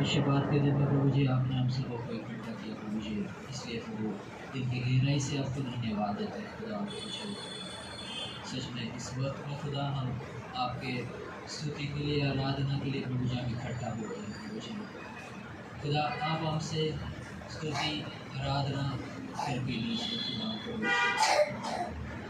इस बात के दिन में प्रभु जी आपने हम सबको को इकट्ठा किया प्रभु जी, इसलिए प्रभु दिल की गहराई से आपको धन्यवाद देते हैं खुदा। प्रभु सच में इस वक्त में खुदा हम आपके स्तुति के लिए, आराधना के लिए प्रभु जी हम इकट्ठा हो गए हैं प्रभु जी। खुदा आप हमसे स्तुति आराधना करके लीजिए खुदा प्रभु,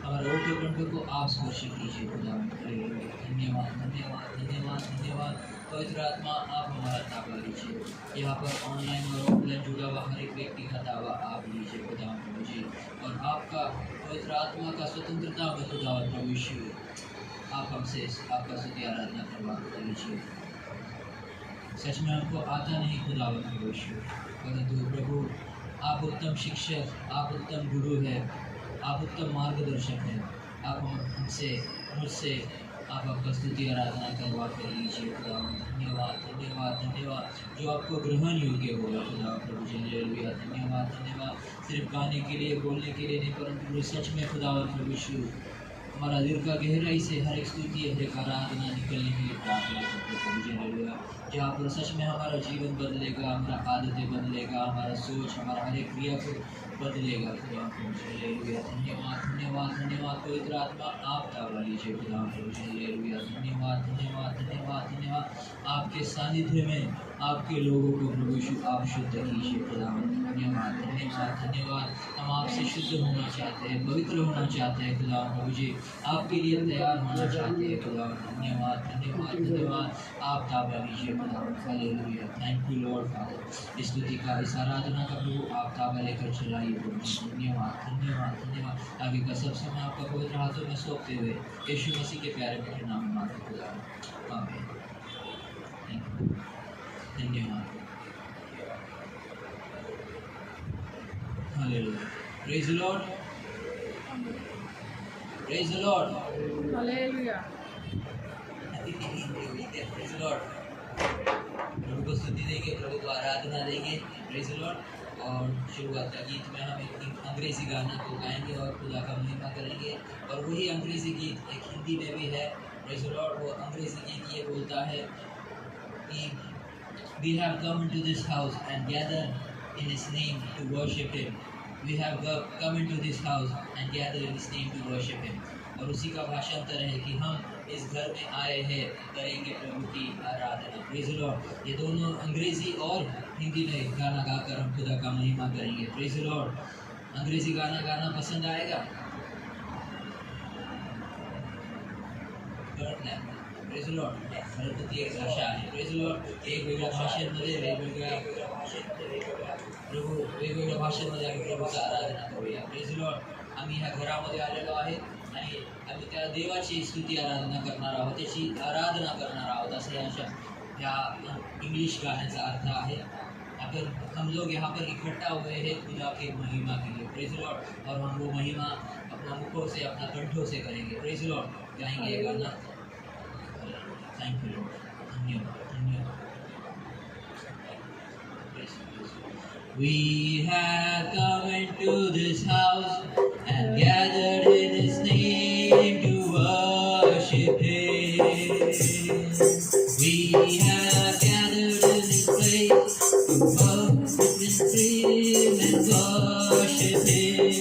हमारे ओटे कंठों को आप स्पर्श कीजिए खुदा। धन्यवाद धन्यवाद धन्यवाद धन्यवाद। पवित्र आत्मा आप हमारा ताबा लीजिए। यहाँ पर ऑनलाइन और ऑफलाइन जुड़ा हुआ हर एक व्यक्ति का ताबा आप लीजिए खुदा प्रभु जी, और आपका पवित्र आत्मा का स्वतंत्रता का खुदा प्रभु यीशु आप हमसे आपका स्तुति आराधना करवा लीजिए। सच में हमको आता नहीं खुदा प्रभु यीशु, परंतु प्रभु आप उत्तम शिक्षक, आप उत्तम गुरु है, आप उत्तम मार्गदर्शक हैं। आप हमसे मुझसे आप आपका स्तुति आराधना करवा कर लीजिए खुदा। धन्यवाद धन्यवाद धन्यवाद, जो आपको ग्रहण योग्य होगा खुदा प्रभु जी। हालेलुया, धन्यवाद धन्यवाद, सिर्फ गाने के लिए बोलने के लिए नहीं, परंतु सच में खुदा प्रभु यीशु हमारा दिल का गहराई से हर एक स्तुति हर एक आराधना निकलने के लिए प्रार्थना करते प्रभु जी। हालेलुया, जहाँ पर सच में हमारा जीवन बदलेगा, हमारा आदतें बदलेगा, हमारा सोच, हमारा हर एक क्रिया को बदलेगा खुदा प्रभु जी। हालेलुया, धन्यवाद धन्यवाद धन्यवाद। पवित्र आत्मा आप ताबा लीजिए खुदा प्रभु जी। हालेलुया, धन्यवाद धन्यवाद धन्यवाद धन्यवाद। आपके सानिध्य में आपके लोगों को प्रभु यीशु आप शुद्ध कीजिए खुदा। धन्यवाद धन्यवाद धन्यवाद। हम आपसे शुद्ध होना चाहते हैं, पवित्र होना चाहते हैं खुदा प्रभु जी, आपके लिए तैयार होना चाहते हैं खुदा। धन्यवाद धन्यवाद धन्यवाद। आप ताबा लीजिए खुदा। Hallelujah, thank you lord father. इस स्तुति का, इस आराधना का प्रभु आप ताबा लेकर चलाइए प्रभु। धन्यवाद धन्यवाद धन्यवाद। आगे का सब समय आपका पवित्र हाथों में सौंपते हुए यीशु मसीह के प्यारे मीठे नाम में मांगते खुदा, आमीन। धन्यवाद। Hallelujah, praise the Lord, praise the Lord, hallelujah, praise the Lord. प्रभु को स्तुति देंगे, प्रभु को आराधना देंगे, प्रेज द लॉर्ड। और शुरुआत का गीत में हम एक अंग्रेज़ी गाना को गाएंगे और खुदा का महिमा करेंगे, और वही अंग्रेज़ी गीत एक हिंदी में भी है, प्रेज द लॉर्ड। वो अंग्रेज़ी गीत ये बोलता है कि We have come into this house and gathered in His name to worship Him. We have come into this house and gathered in His name to worship Him. और उसी का भाषांतर है कि हम इस घर में आए हैं, करेंगे प्रभु की आराधना, प्रेज द लॉर्ड। ये दोनों अंग्रेजी और हिंदी में गाना गाकर हम खुदा का महिमा करेंगे, प्रेज द लॉर्ड। अंग्रेजी गाना गाना पसंद आएगा? Praise the Lord. मराठी एक भाषा आहे, प्रेज द लॉर्ड। वेगवेगळ्या भाषेमध्ये वेगवेगळ्या भाषेमध्ये आम्ही प्रभूचा आराधना करूया, प्रेज द लॉर्ड। आम्ही ह्या घरामध्ये आलेलो आहे आणि आम्ही त्या देवाची स्तुती आराधना करणार आहोत, त्याची आराधना करणार आहोत, असं ह्या इंग्लिश गाण्याचा अर्थ आहे। अगर हम लोग यहाँ पर इकट्ठा हुए हैं खुदा के महिमा के लिए, प्रेज द लॉर्ड। और हम वो महिमा अपना मुखों से, अपना कंठों से करेंगे, प्रेज द लॉर्ड। गाएंगे ये गाना। थैंक यू लॉर्ड, धन्यवाद धन्यवाद। We have come into this house and gathered in His name to worship Him. We have gathered in His place to worship Him and worship Him.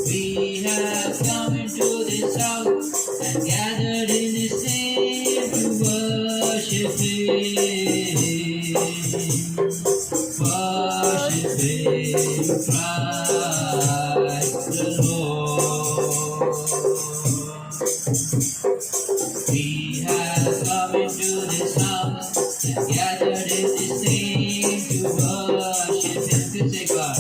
We have come into this house and gathered in His name to worship Him. Worship Him, Christ the Lord. We have come into this house and gathered in His name to worship Him. Good say God.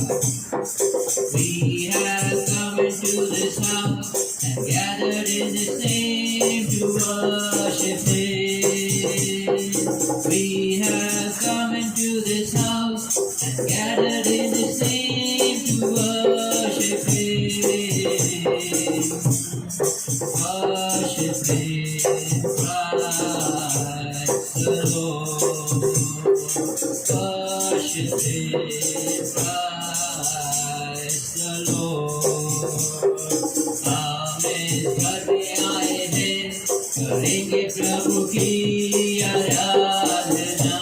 We have come into this house and gathered in His name to worship Him. We have come into this house and gathered in His name to worship Him. Worship Him, Christ the Lord. Worship Him, Christ the Lord। हम इस घर में आए हैं, करेंगे प्रभु की आराधना।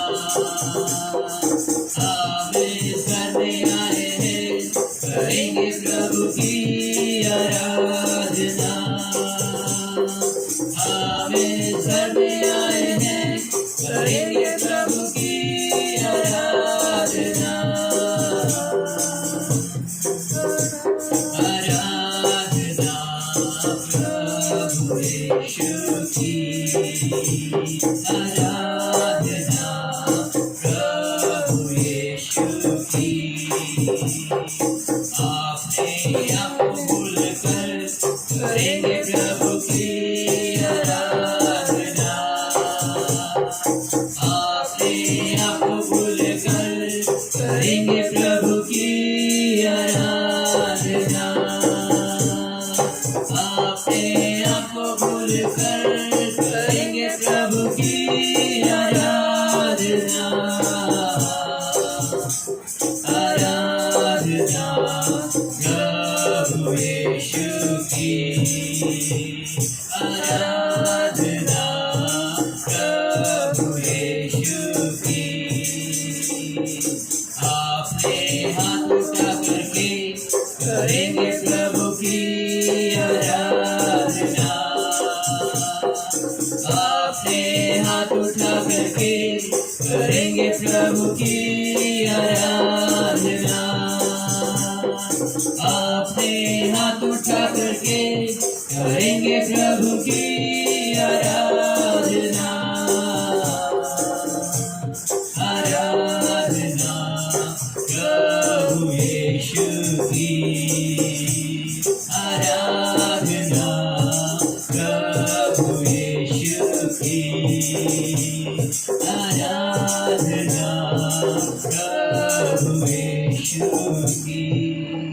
आप को भूल कर करेंगे प्रभु की आराधना। अपने आप को भूल कर करेंगे प्रभु की आराधना। आराधना प्रभु यीशु की, आराधना प्रभु यीशु की। आपने हाथ उठा करके करेंगे प्रभु की आराधना। आपने हाथ उठा करके करेंगे प्रभु की आराधना। आपने हाथ उठा करके करेंगे प्रभु की आराधना। आराधना प्रभु यीशु की, आराधना प्रभु यीशु की, आराधना प्रभु यीशु की।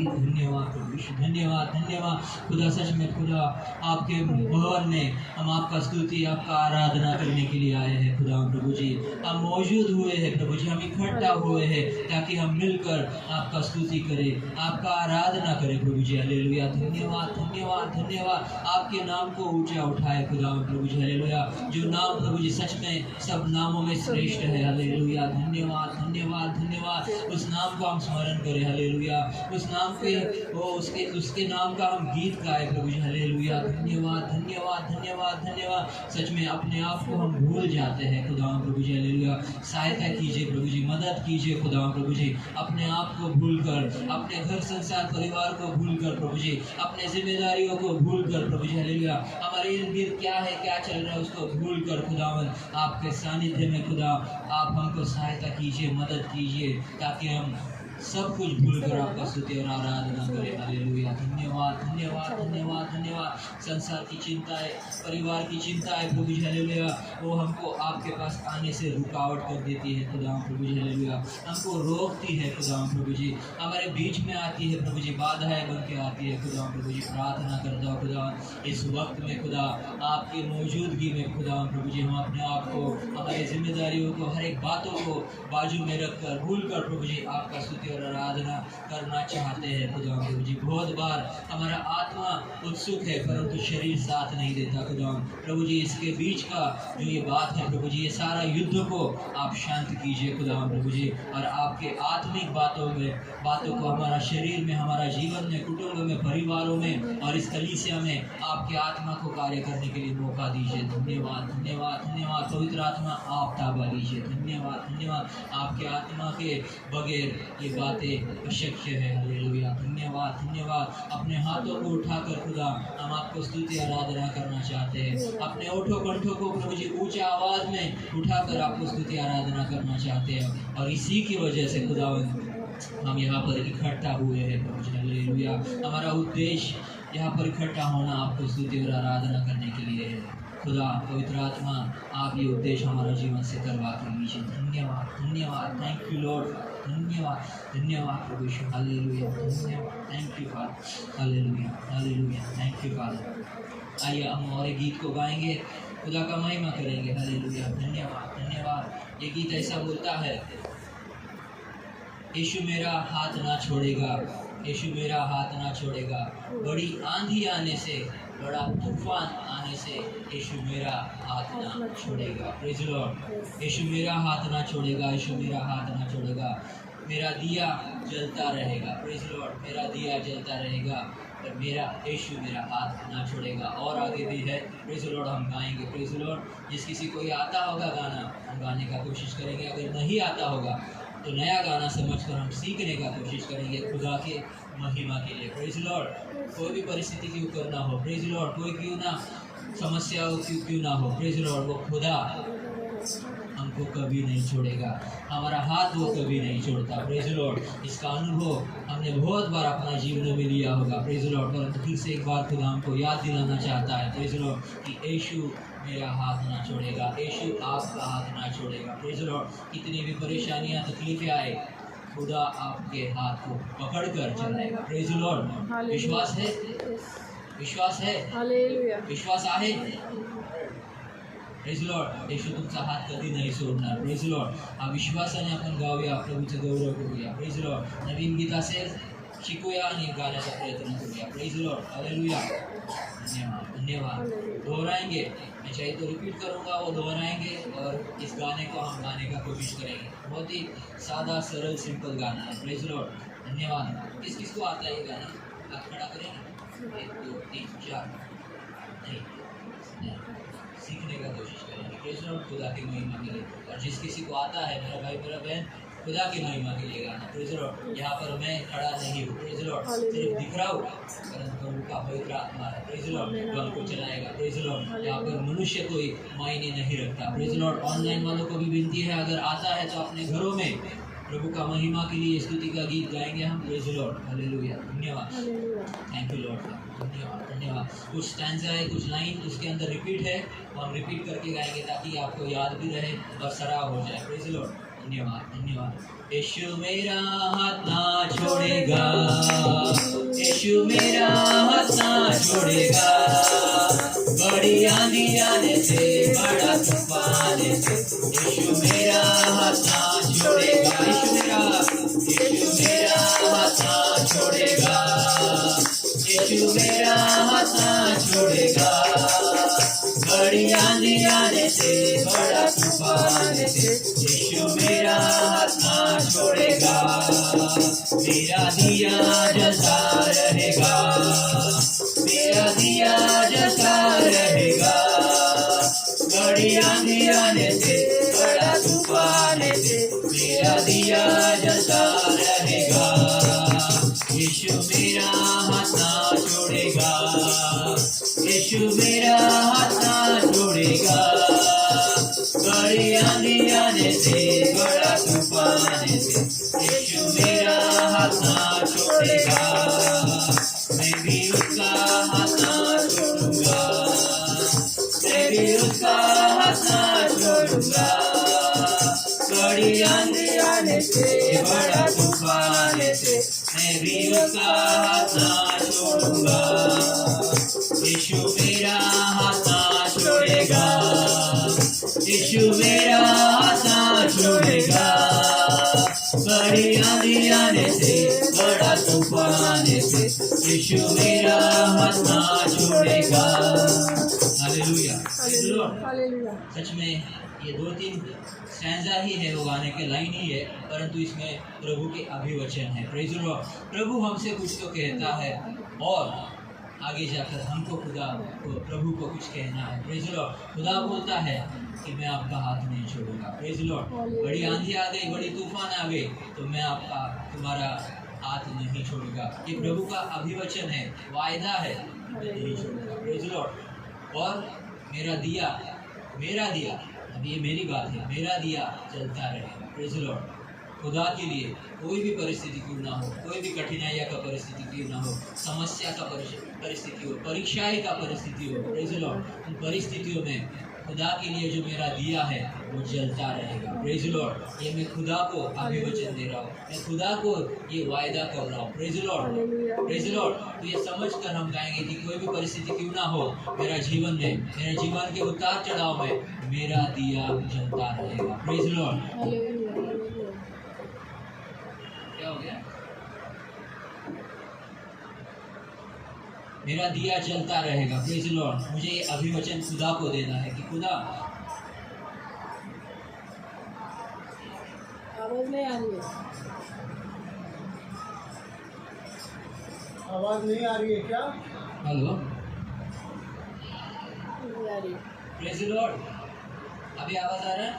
धन्यवाद प्रभु यीशु, धन्यवाद धन्यवाद खुदा। सच में खुदा आपके भवन में हम आपका स्तुति आपका आराधना करने के लिए आए हैं खुदा प्रभु जी। हम मौजूद हुए हैं प्रभु जी, हम इकट्ठा हुए हैं ताकि हम मिलकर आपका स्तुति करें, आपका आराधना करें प्रभु जी। हालेलुया, धन्यवाद धन्यवाद धन्यवाद। आपके नाम को ऊंचा उठाए खुदा प्रभु जी। हालेलुया, जो नाम प्रभु जी सच में सब नामों में श्रेष्ठ है। हालेलुया, धन्यवाद धन्यवाद धन्यवाद। उस नाम का हम स्मरण करें। हालेलुया, उस नाम के उसके नाम का हम गीत गाए प्रभु जी। हालेलुया, धन्यवाद धन्यवाद धन्यवाद धन्यवाद। सच में अपने आप को हम भूल जाते हैं खुदा प्रभु जी। हालेलुया, सहायता कीजिए प्रभु जी, मदद कीजिए खुदा प्रभु जी। अपने आप को भूलकर, अपने घर संसार परिवार को भूलकर प्रभु जी, अपने जिम्मेदारियों को भूलकर प्रभु जी। हालेलुया, हमारे इर्द गिर्द क्या है क्या चल रहा है उसको भूलकर खुदावन आपके सानिध्य में खुदा आप हमको सहायता कीजिए, मदद कीजिए ताकि हम सब कुछ भूलकर आपका स्तुति और आराधना करें। हालेलुया, धन्यवाद धन्यवाद धन्यवाद धन्यवाद। संसार की चिंताएं, परिवार की चिंताएं प्रभु जी। हालेलुया, वो हमको आपके पास आने से रुकावट कर देती है खुदा प्रभु जी। हालेलुया, हमको रोकती है खुदा प्रभु जी, हमारे बीच में आती है प्रभु जी, बाधाएं बन के आती है खुदा प्रभु जी। प्रार्थना करता हूँ खुदा इस वक्त में खुदा आपकी मौजूदगी में खुदा प्रभु जी, हम अपने आप को, हमारी जिम्मेदारियों को, हर एक बातों को बाजू में रखकर भूलकर प्रभु जी आपका स्तुति और आराधना करना चाहते हैं खुदा प्रभु जी। बहुत बार हमारा आत्मा उत्सुक है परंतु शरीर साथ नहीं देता खुदा प्रभु जी। इसके बीच का जो ये बात है प्रभु जी, ये सारा युद्ध को आप शांत कीजिए खुदा प्रभु जी, और आपके आत्मिक बातों को हमारा शरीर में, हमारा जीवन में, कुटुंब में, परिवारों में और इस कलीसिया में आपके आत्मा को कार्य करने के लिए मौका दीजिए। धन्यवाद धन्यवाद धन्यवाद। पवित्र आत्मा आप ताबा लीजिए। धन्यवाद धन्यवाद। आपके आत्मा के बगैर ये बातें अशक्य है। हालेलुया, धन्यवाद धन्यवाद। अपने हाथों को उठाकर खुदा हम आपको स्तुति आराधना करना चाहते हैं। अपने ओठों कंठों को प्रभु जी ऊंचा आवाज में उठाकर आपको स्तुति आराधना करना चाहते हैं, और इसी की वजह से खुदा हम यहाँ पर इकट्ठा हुए हैं प्रभु जी। हालेलुया, हमारा उद्देश्य यहाँ पर इकट्ठा होना आपको स्तुति और आराधना करने के लिए है खुदा। पवित्र आत्मा आप ये उद्देश्य हमारा जीवन से करवा कर लीजिए। धन्यवाद धन्यवाद। Thank you Lord. धन्यवाद धन्यवाद प्रभु यीशु। हालेलुया, धन्यवाद। Thank you father. Hallelujah hallelujah. Thank you father. आइए हम और एक गीत को गाएंगे, खुदा का महिमा करेंगे। हालेलुया, धन्यवाद धन्यवाद। ये गीत ऐसा बोलता है, यीशु मेरा हाथ ना छोड़ेगा, यीशु मेरा हाथ ना छोड़ेगा, बड़ी आंधी आने से, बड़ा तूफान आने से यीशु मेरा हाथ ना छोड़ेगा। Praise the Lord. यीशु मेरा हाथ ना छोड़ेगा, यीशु मेरा हाथ ना छोड़ेगा, मेरा दिया जलता रहेगा। Praise the Lord. मेरा दिया जलता रहेगा और मेरा यीशु मेरा हाथ ना छोड़ेगा। और आगे भी है, प्रेज़ द लॉर्ड, हम गाएंगे। Praise the Lord. जिस किसी को ये आता होगा गाना, हम गाने का कोशिश करेंगे। अगर नहीं आता होगा तो नया गाना समझकर हम सीखने का कोशिश करेंगे खुदा के महिमा के लिए। Praise the Lord. कोई भी परिस्थिति क्यों करना हो, प्रेज़ द लॉर्ड, कोई क्यों ना समस्या हो, क्यों ना हो, प्रेज़ द लॉर्ड, वो खुदा हम वो कभी नहीं छोड़ेगा, हमारा हाथ वो कभी नहीं छोड़ता। Praise the Lord. इसका अनुभव हमने बहुत बार अपना जीवन में लिया होगा। Praise the Lord. परंतु फिर से एक बार खुदा हमको याद दिलाना चाहता है, प्रेज़ द लॉर्ड, कि यीशु मेरा हाथ ना छोड़ेगा, यीशु आपका हाथ ना छोड़ेगा। Praise the Lord. कितनी भी परेशानियां तकलीफें आए, खुदा आपके हाथ को पकड़ कर चलाएगा। Praise the Lord. विश्वास है, विश्वास है, हालेलुया, विश्वास आहे। Praise the Lord. यीशु तुमचा हात कधी नाही सोडणार। Praise the Lord. हा विश्वासाने आपण गाऊया, प्रभूचं गौरव करूया। Praise the Lord. नवीन गीत असेल शिकूया आणि गाण्याचा प्रयत्न करूया। Praise the Lord. हालेलुया। धन्यवाद, धन्यवाद। दोहराएंगे, मैं चाहे तो रिपीट करूंगा, वो दोहराएंगे और इस गाने को हम गाने का कोशिश करेंगे। बहुत ही सादा सरल सिंपल गाना है। Praise the Lord. धन्यवाद। किस किस को आता है ये गाना? आप खड़ा करेंगे। 1 2 3 4। नहीं, सीखने का कोशिश करेंगे। Praise the Lord. खुदा की महिमा के लिए। और जिस किसी को आता है, मेरा भाई मेरा बहन, खुदा की महिमा के लिए गाना। Praise the Lord. यहाँ पर मैं खड़ा नहीं हूँ, प्रेज़ द लॉर्ड, सिर्फ दिख रहा हूँ, परंतु प्रभु का पवित्र आत्मा है, प्रेज़ द लॉर्ड, जो हमको चलाएगा। Praise the Lord. यहाँ पर मनुष्य कोई मायने नहीं रखता। Praise the Lord. ऑनलाइन वालों को भी विनती है, अगर आता है तो अपने घरों में प्रभु का महिमा के लिए स्तुति का गीत गाएंगे हम। Praise the Lord. हालेलुया। धन्यवाद। Thank you Lord. धन्यवाद, धन्यवाद। कुछ स्टैंजा है, कुछ लाइन उसके अंदर रिपीट है, तो हम रिपीट करके गाएंगे ताकि आपको याद भी रहे और सराह हो जाए। Praise the Lord. धन्यवाद, धन्यवाद। यीशु मेरा हाथ ना छोड़ेगा, यीशु मेरा हाथ ना छोड़ेगा, बड़ी आंधी आने से, बड़ा तूफान से, यीशु मेरा हाथ ना छोड़ेगा, यीशु मेरा हाथ ना छोड़ेगा, यीशु मेरा हाथ ना छोड़ेगा, बड़ी आंधी आने से, बड़ा तूफान से, यीशु मेरा हाथ ना छोड़ेगा, मेरा दिया जलता रहेगा, मेरा दिया जलता रहेगा, बड़ी आंधी आने से, बड़ा तूफान से, मेरा दिया जलता रहेगा, यीशु मेरा हाथ ना छोड़ेगा, यीशु मेरा हाथ ना छोड़ेगा, बड़ी आंधी आने से, बड़ा तूफान से, यीशु मेरा हाथ ना छोड़ेगा, मैं भी उसका हाथ ना छोड़ूंगा, मैं भी उसका हाथ ना छोड़ूंगा, बड़ी आंधी आने से, बड़ा तूफान से, मैं भी उसका हाथ ना छोड़ूंगा, यीशु मेरा हाथ ना छोड़ेगा, यीशु मेरा हाथ ना छोड़ेगा, बड़ी आंधी आने से, बड़ा तूफान से, यीशु मेरा हाथ ना छोड़ेगा। Hallelujah, hallelujah. सच में ये 2-3 स्टैंजा ही है, वो गाने के लाइन ही है, परंतु इसमें प्रभु के अभिवचन है। Praise the Lord. प्रभु हमसे कुछ तो कहता है और आगे जाकर हमको खुदा को, प्रभु को कुछ कहना है। Praise the Lord. खुदा बोलता है कि मैं आपका हाथ नहीं छोड़ूंगा। Praise the Lord. बड़ी आंधी आ गई, बड़ी तूफान आ गई, तो मैं आपका, तुम्हारा हाथ नहीं छोड़ूंगा। ये प्रभु का अभिवचन है, वायदा है, मैं नहीं छोड़ूंगा। Praise the Lord. और मेरा दिया, अब ये मेरी बात है, मेरा दिया जलता रहेगा। Praise the Lord. खुदा के लिए कोई भी परिस्थिति क्यों ना हो, कोई भी कठिनाइयाँ का परिस्थिति क्यों ना हो, समस्या का परिस्थिति हो, परीक्षाएं का परिस्थिति हो, प्रेज़ द लॉर्ड, उन परिस्थितियों में खुदा के लिए जो मेरा दिया है वो जलता रहेगा। Praise the Lord. ये मैं खुदा को अभिवचन दे रहा हूँ, मैं खुदा को ये वायदा कर रहा हूँ। Praise the Lord, praise the Lord. तो ये समझ कर हम गाएंगे कि कोई भी परिस्थिति क्यों ना हो, मेरा जीवन में, मेरे जीवन के उतार चढ़ाव में मेरा दिया जलता रहेगा। Praise the Lord. क्या हो गया? मेरा दिया जलता रहेगा। Praise the Lord. मुझे ये अभिवचन खुदा को देना है कि खुदा, आवाज नहीं आ रही है, आवाज नहीं आ रही है क्या? हेलो, नहीं आ रही। Praise the Lord. अभी आवाज आ रहा है?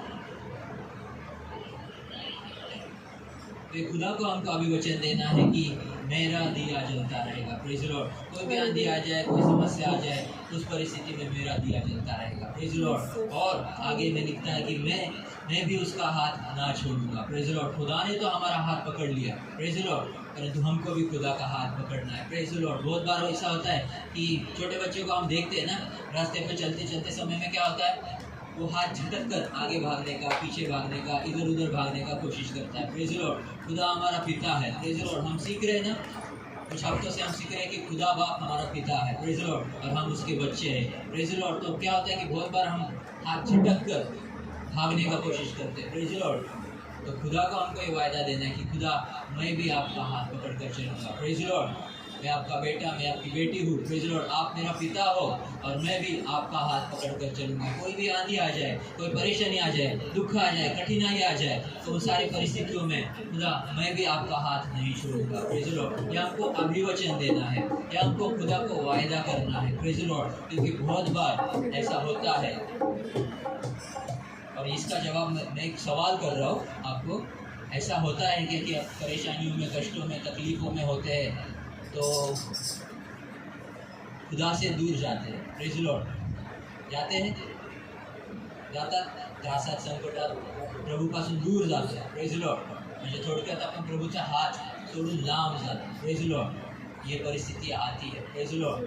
तो खुदा को हमको अभिवचन देना है कि मेरा दिया जलता रहेगा। Praise the Lord. कोई भी आंधी आ जाए, कोई समस्या आ जाए, उस परिस्थिति में मेरा दिया जलता रहेगा। Praise the Lord. और आगे में लिखता है कि मैं मैं भी उसका हाथ ना छोड़ूंगा। Praise the Lord. खुदा ने तो हमारा हाथ पकड़ लिया, प्रेज़ द लॉर्ड, परंतु हमको भी खुदा का हाथ पकड़ना है, प्रेज़ द लॉर्ड। बहुत बार ऐसा होता है कि छोटे बच्चों को हम देखते हैं ना, रास्ते पे चलते चलते समय में क्या होता है, वो हाथ झटक कर आगे भागने का, पीछे भागने का, इधर उधर भागने का कोशिश करता है, प्रेज़ द लॉर्ड। खुदा हमारा पिता है, प्रेज़ द लॉर्ड। हम सीख रहे हैं ना, कुछ हफ्तों से हम सीख रहे हैं कि खुदा बाप हमारा पिता है, प्रेज़ द लॉर्ड, और हम उसके बच्चे हैं, प्रेज़ द लॉर्ड। तो क्या होता है कि बहुत बार हम हाथ झटक कर भागने का कोशिश करते हैं, प्रेज़ द लॉर्ड। तो खुदा को हमको ये वायदा देना है कि खुदा मैं भी आपका हाथ पकड़ कर चलूँगा, प्रेज़ द लॉर्ड। मैं आपका बेटा, मैं आपकी बेटी हूँ, प्रेज़ द लॉर्ड। आप मेरा पिता हो और मैं भी आपका हाथ पकड़ कर चलूँगा। कोई भी आंधी आ जाए, कोई परेशानी आ जाए, दुख आ जाए, कठिनाई आ जाए, तो उन सारी परिस्थितियों में खुदा मैं भी आपका हाथ नहीं छोड़ूंगा, प्रेज़ द लॉर्ड। यह हमको अभिवचन देना है, या हमको खुदा को वायदा करना है, प्रेज़ द लॉर्ड, क्योंकि बहुत बार ऐसा होता है। और इसका जवाब मैं एक सवाल कर रहा हूँ आपको। ऐसा होता है कि आप परेशानियों में, कष्टों में, तकलीफ़ों में होते हैं तो खुदा से दूर जाते हैं, प्रेज़ द लॉर्ड, जाते हैं, जातात त्रासात संकटात प्रभूपासून दूर जातो, प्रेज़ द लॉर्ड। म्हणजे थोडक्यात आपण प्रभूचा हात सोडून लांब जातो, प्रेज़ द लॉर्ड। ये परिस्थिति आती है, प्रेज़ द लॉर्ड।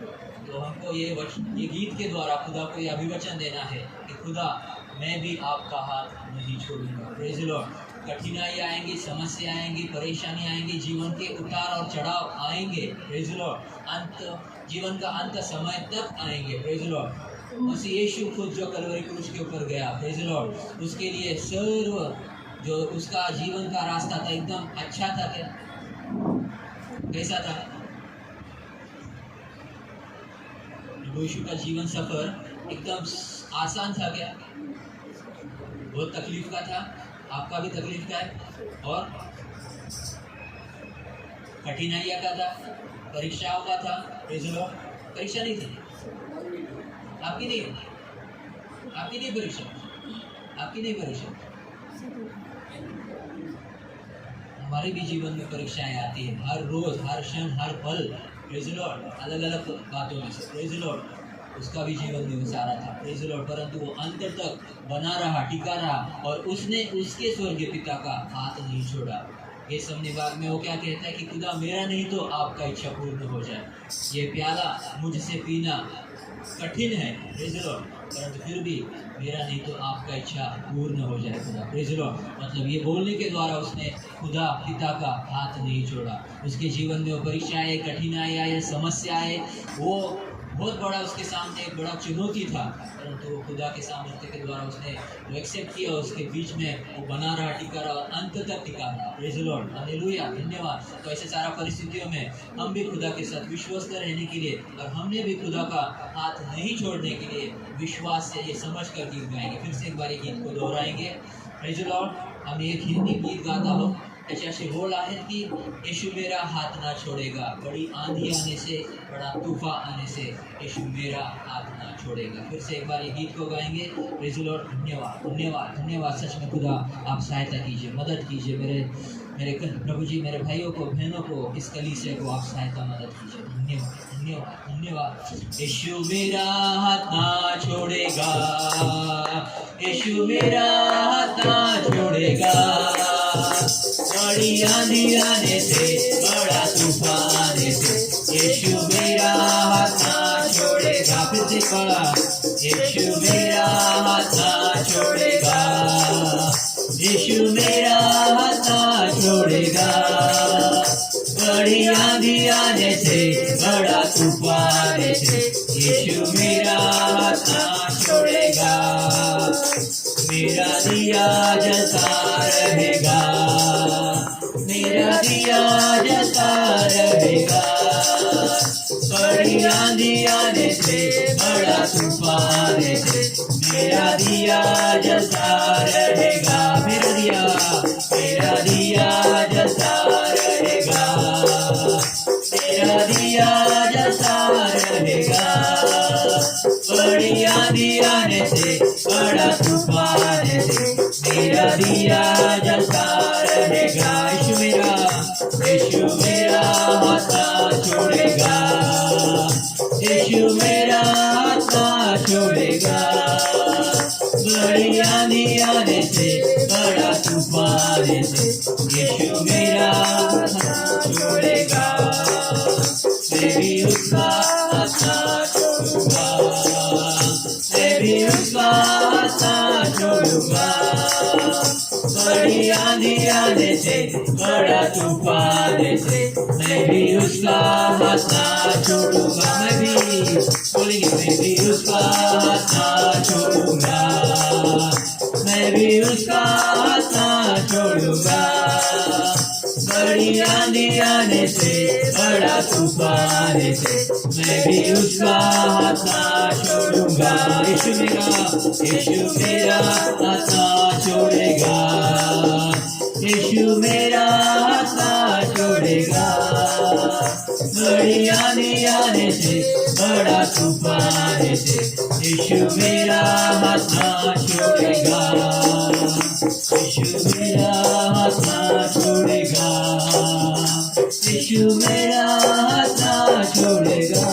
तो हमको ये गीत के द्वारा खुदा को ये अभिवचन देना है कि खुदा मैं भी आपका हाथ नहीं छोड़ूंगा, प्रेज़ द लॉर्ड। कठिनाई आएंगी, समस्या आएंगी, परेशानी आएंगी, जीवन के उतार और चढ़ाव आएंगे, प्रेज़ द लॉर्ड। जीवन का अंत समय तक आएंगे, प्रेज़ द लॉर्ड। मसीह यीशु खुद जो कलवरी क्रूस के ऊपर गया, प्रेज़ द लॉर्ड, उसके लिए सर्व जो उसका जीवन का रास्ता था एकदम अच्छा था क्या? कैसा था? यीशु का जीवन सफर एकदम आसान था क्या? बहुत तकलीफ का था। आपका भी तकलीफ का है और कठिनाइयाँ का था, परीक्षाओं का था, प्रेज़ द लॉर्ड। परीक्षा नहीं थी आपकी, नहीं परीक्षा, आपकी नहीं परीक्षा। हमारे भी जीवन में परीक्षाएं आती है, हर रोज, हर क्षण, हर पल, प्रेज़ द लॉर्ड, अलग अलग बातों में से, प्रेज़ द लॉर्ड। उसका भी जीवन में उसारा था, प्रेज़ द लॉर्ड, परंतु वो अंत तक बना रहा, टिका रहा और उसने उसके स्वर्गीय पिता का हाथ नहीं छोड़ा। ये समझने बाद में वो क्या कहता है कि खुदा मेरा नहीं तो आपका इच्छा पूर्ण हो जाए। ये प्याला मुझसे पीना कठिन है, प्रेज़ द लॉर्ड, परंतु फिर भी मेरा नहीं तो आपका इच्छा पूर्ण हो जाए खुदा, प्रेज़ द लॉर्ड। मतलब ये बोलने के द्वारा उसने खुदा पिता का हाथ नहीं छोड़ा। उसके जीवन में वो परीक्षाएं, कठिनाई आए, समस्या आए, वो बहुत बड़ा उसके सामने एक बड़ा चुनौती था, परंतु खुदा के सामर्थ्य के द्वारा उसने वो एक्सेप्ट किया। उसके बीच में वो बना रहा, टिका रहा और अंत तक टिका रहा, प्रेज़ द लॉर्ड, हालेलुया, धन्यवाद। तो ऐसे सारा परिस्थितियों में हम भी खुदा के साथ विश्वस्त रहने के लिए और हमने भी खुदा का हाथ नहीं छोड़ने के लिए विश्वास से ये समझ कर गीत गाएंगे। फिर से एक बार ये गीत को दोहराएंगे, प्रेज़ द लॉर्ड। हम एक हिंदी गीत गाता हो, ऐसे बोल आहे कि यीशु मेरा हाथ ना छोड़ेगा, बड़ी आंधी आने से, बड़ा तूफान आने से यीशु मेरा हाथ ना छोड़ेगा। फिर से एक बार ये गीत को गाएंगे, प्रेज़ द लॉर्ड। धन्यवाद, धन्यवाद, धन्यवाद। सच में खुदा आप सहायता कीजिए, मदद कीजिए मेरे प्रभु जी, मेरे भाइयों को, बहनों को, इस कलीसिया को आप सहायता मदद कीजिए। धन्यवाद, धन्यवाद, धन्यवाद। यीशु मेरा हाथ ना छोड़ेगा, यीशु मेरा हाथ ना छोड़ेगा, बड़ी आंधी आने से, बड़ा तूफान आने से यीशु मेरा हाथ ना छोड़ेगा। फिर से पढ़ा, यीशु मेरा हाथ ना छोड़ेगा, यीशु मेरा हाथ ना छोड़ेगा, बड़ी आंधी आने से, बड़ा तूफान आने से यीशु मेरा हाथ ना छोड़ेगा। मेरा दिया जलता रहेगा, मेरा दिया जलता रहेगा, बड़ी आंधी आने से, बड़ा तूफान आने से मेरा दिया जलता रहेगा। मेरा दिया जलता रहेगा, मेरा दिया जलता रहेगा, बड़ी आंधी आने से, बड़ा तूफान आने से मेरा दिया जलता रहेगा। यीशु मेरा हाथ ना छोड़ेगा, यीशु मेरा हाथ ना छोड़ेगा, बड़ी आंधी आने से, बड़ा तूफान से, यीशु मेरा साथ छोड़ेगा, मैं भी उसका साथ छोड़ूंगा, मैं भी उसका साथ छोड़ूंगा। बड़ी आंधी आने से, बड़ा तूफान से, मैं भी उसका साथ छोड़ूंगा, मैं भी बोलेंगे, मैं भी उसका साथ छोड़ूंगा, मैं भी उसका साथ छोड़ूंगा। बड़ी आंधी आने से, बड़ा तूफान से, मैं भी उसका साथ छोड़ूंगा। यीशु मेरा साथ छोड़ेगा, यीशु मेरा साथ छोड़ेगा। बड़ी आंधी आने से, बड़ा तूफान से, यीशु मेरा साथ छोड़ेगा, यीशु मेरा साथ छोड़ेगा, यीशु मेरा साथ छोड़ेगा।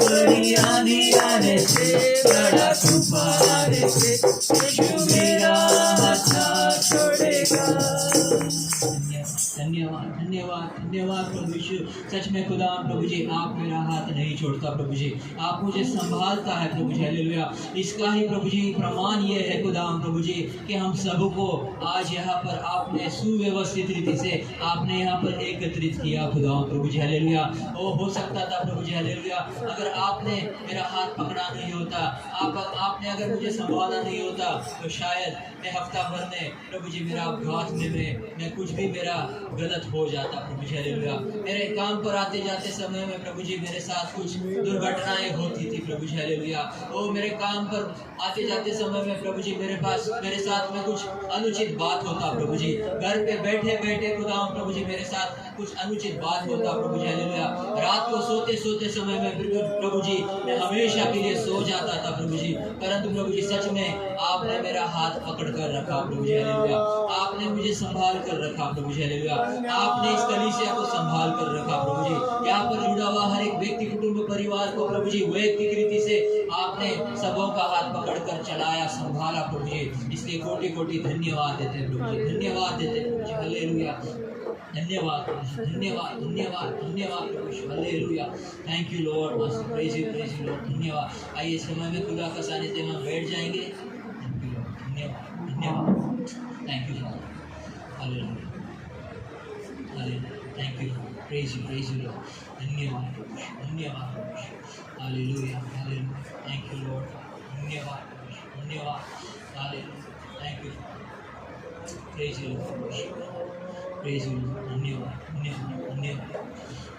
बड़ी आंधी आने से, बड़ा तूफान से, यीशु मेरा साथ छोड़ेगा। धन्यवाद धन्यवाद धन्यवाद प्रभु यीशु। सच में खुदा प्रभु जी, आप मेरा हाथ नहीं छोड़ता प्रभु जी, आप मुझे संभालता है प्रभु जी। हालेलुया। इसका ही प्रभु जी प्रमाण ये है खुदा प्रभु जी कि हम सबको आज यहाँ पर आपने सुव्यवस्थित रीति से आपने यहाँ पर एकत्रित किया खुदा प्रभु जी। हालेलुया। वो हो सकता था प्रभु जी, हालेलुया, अगर आपने मेरा हाथ पकड़ा नहीं होता, आपने अगर मुझे संभाला नहीं होता, तो शायद मैं हफ्ता भर में प्रभु जी मेरा अपघात में मैं कुछ भी मेरा गलत हो जाता प्रभु जी। हालेलुया। मेरे काम पर आते जाते समय में प्रभु जी मेरे साथ कुछ दुर्घटनाएं होती थी प्रभु जी। हालेलुया। वो मेरे काम पर आते जाते समय में प्रभु जी मेरे साथ में कुछ अनुचित बात होता प्रभु जी। घर पे बैठे बैठे खुदा प्रभु जी मेरे साथ कुछ अनुचित बात होता प्रभु जी। हालेलुया। रात को सोते सोते समय में प्रभु जी मैं हमेशा के लिए सो जाता था प्रभु जी, परंतु प्रभु जी सच में आपने मेरा हाथ पकड़ कर रखा प्रभु जी। हालेलुया। आपने मुझे संभाल कर रखा प्रभु जी। हालेलुया। आपने इस कलीसिया को संभाल कर रखा प्रभु जी। यहाँ पर जुड़ा हुआ हर एक व्यक्ति, कुटुंब, परिवार को प्रभु जी वैयक्तिक रीति से आपने सबों का हाथ पकड़ कर चलाया, संभाला प्रभु जी। इसलिए कोटि कोटि धन्यवाद देते प्रभु जी, धन्यवाद देते प्रभु जी। हालेलुया। धन्यवाद धन्यवाद धन्यवाद धन्यवाद प्रभु जी। हालेलुया। थैंक यू लॉर्ड, मस्त प्रेज यू लॉर्ड। धन्यवाद। आइए इस समय में खुदा का सानिध्य में बैठ जाएंगे। धन्यवाद धन्यवाद। Thank you for. Hallelujah hallelujah. Thank you, praise you Lord. धन्यवाद प्रभु जी, धन्यवाद प्रभु जी। Hallelujah hallelujah. Thank you Lord. धन्यवाद प्रभु जी, धन्यवाद। Hallelujah. Thank you, praise you Lord प्रभु जी, प्रेज यू लॉर्ड। धन्यवाद धन्यवाद धन्यवाद।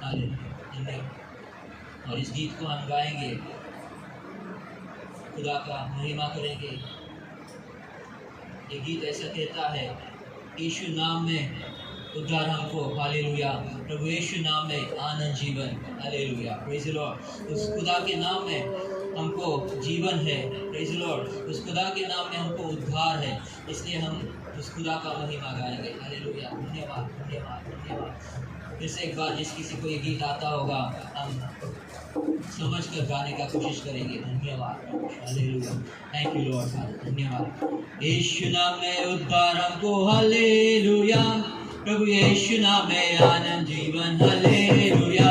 हालेलुया धन्यवाद। और इस गीत को हम गाएंगे, खुदा का महिमा करेंगे। ये गीत ऐसा कहता है, यीशु नाम में उद्धार हमको, हालेलुया। प्रभु यीशु नाम में आनंद जीवन, हालेलुया, प्रेज द लॉर्ड। उस खुदा के नाम में हमको जीवन है, प्रेज द लॉर्ड। उस खुदा के नाम में हमको उद्धार है, इसलिए हम उस खुदा का महिमा गाएंगे। हालेलुया। धन्यवाद धन्यवाद धन्यवाद। फिर से एक बार जिस किसी को ये गीत आता होगा, हम समझ कर गाने का कोशिश करेंगे। धन्यवाद। हालेलुया। Thank you Lord. धन्यवाद। यीशु नाम में उद्धार हमको, हालेलुया। प्रभु यीशु नाम में आनंद जीवन, हालेलुया।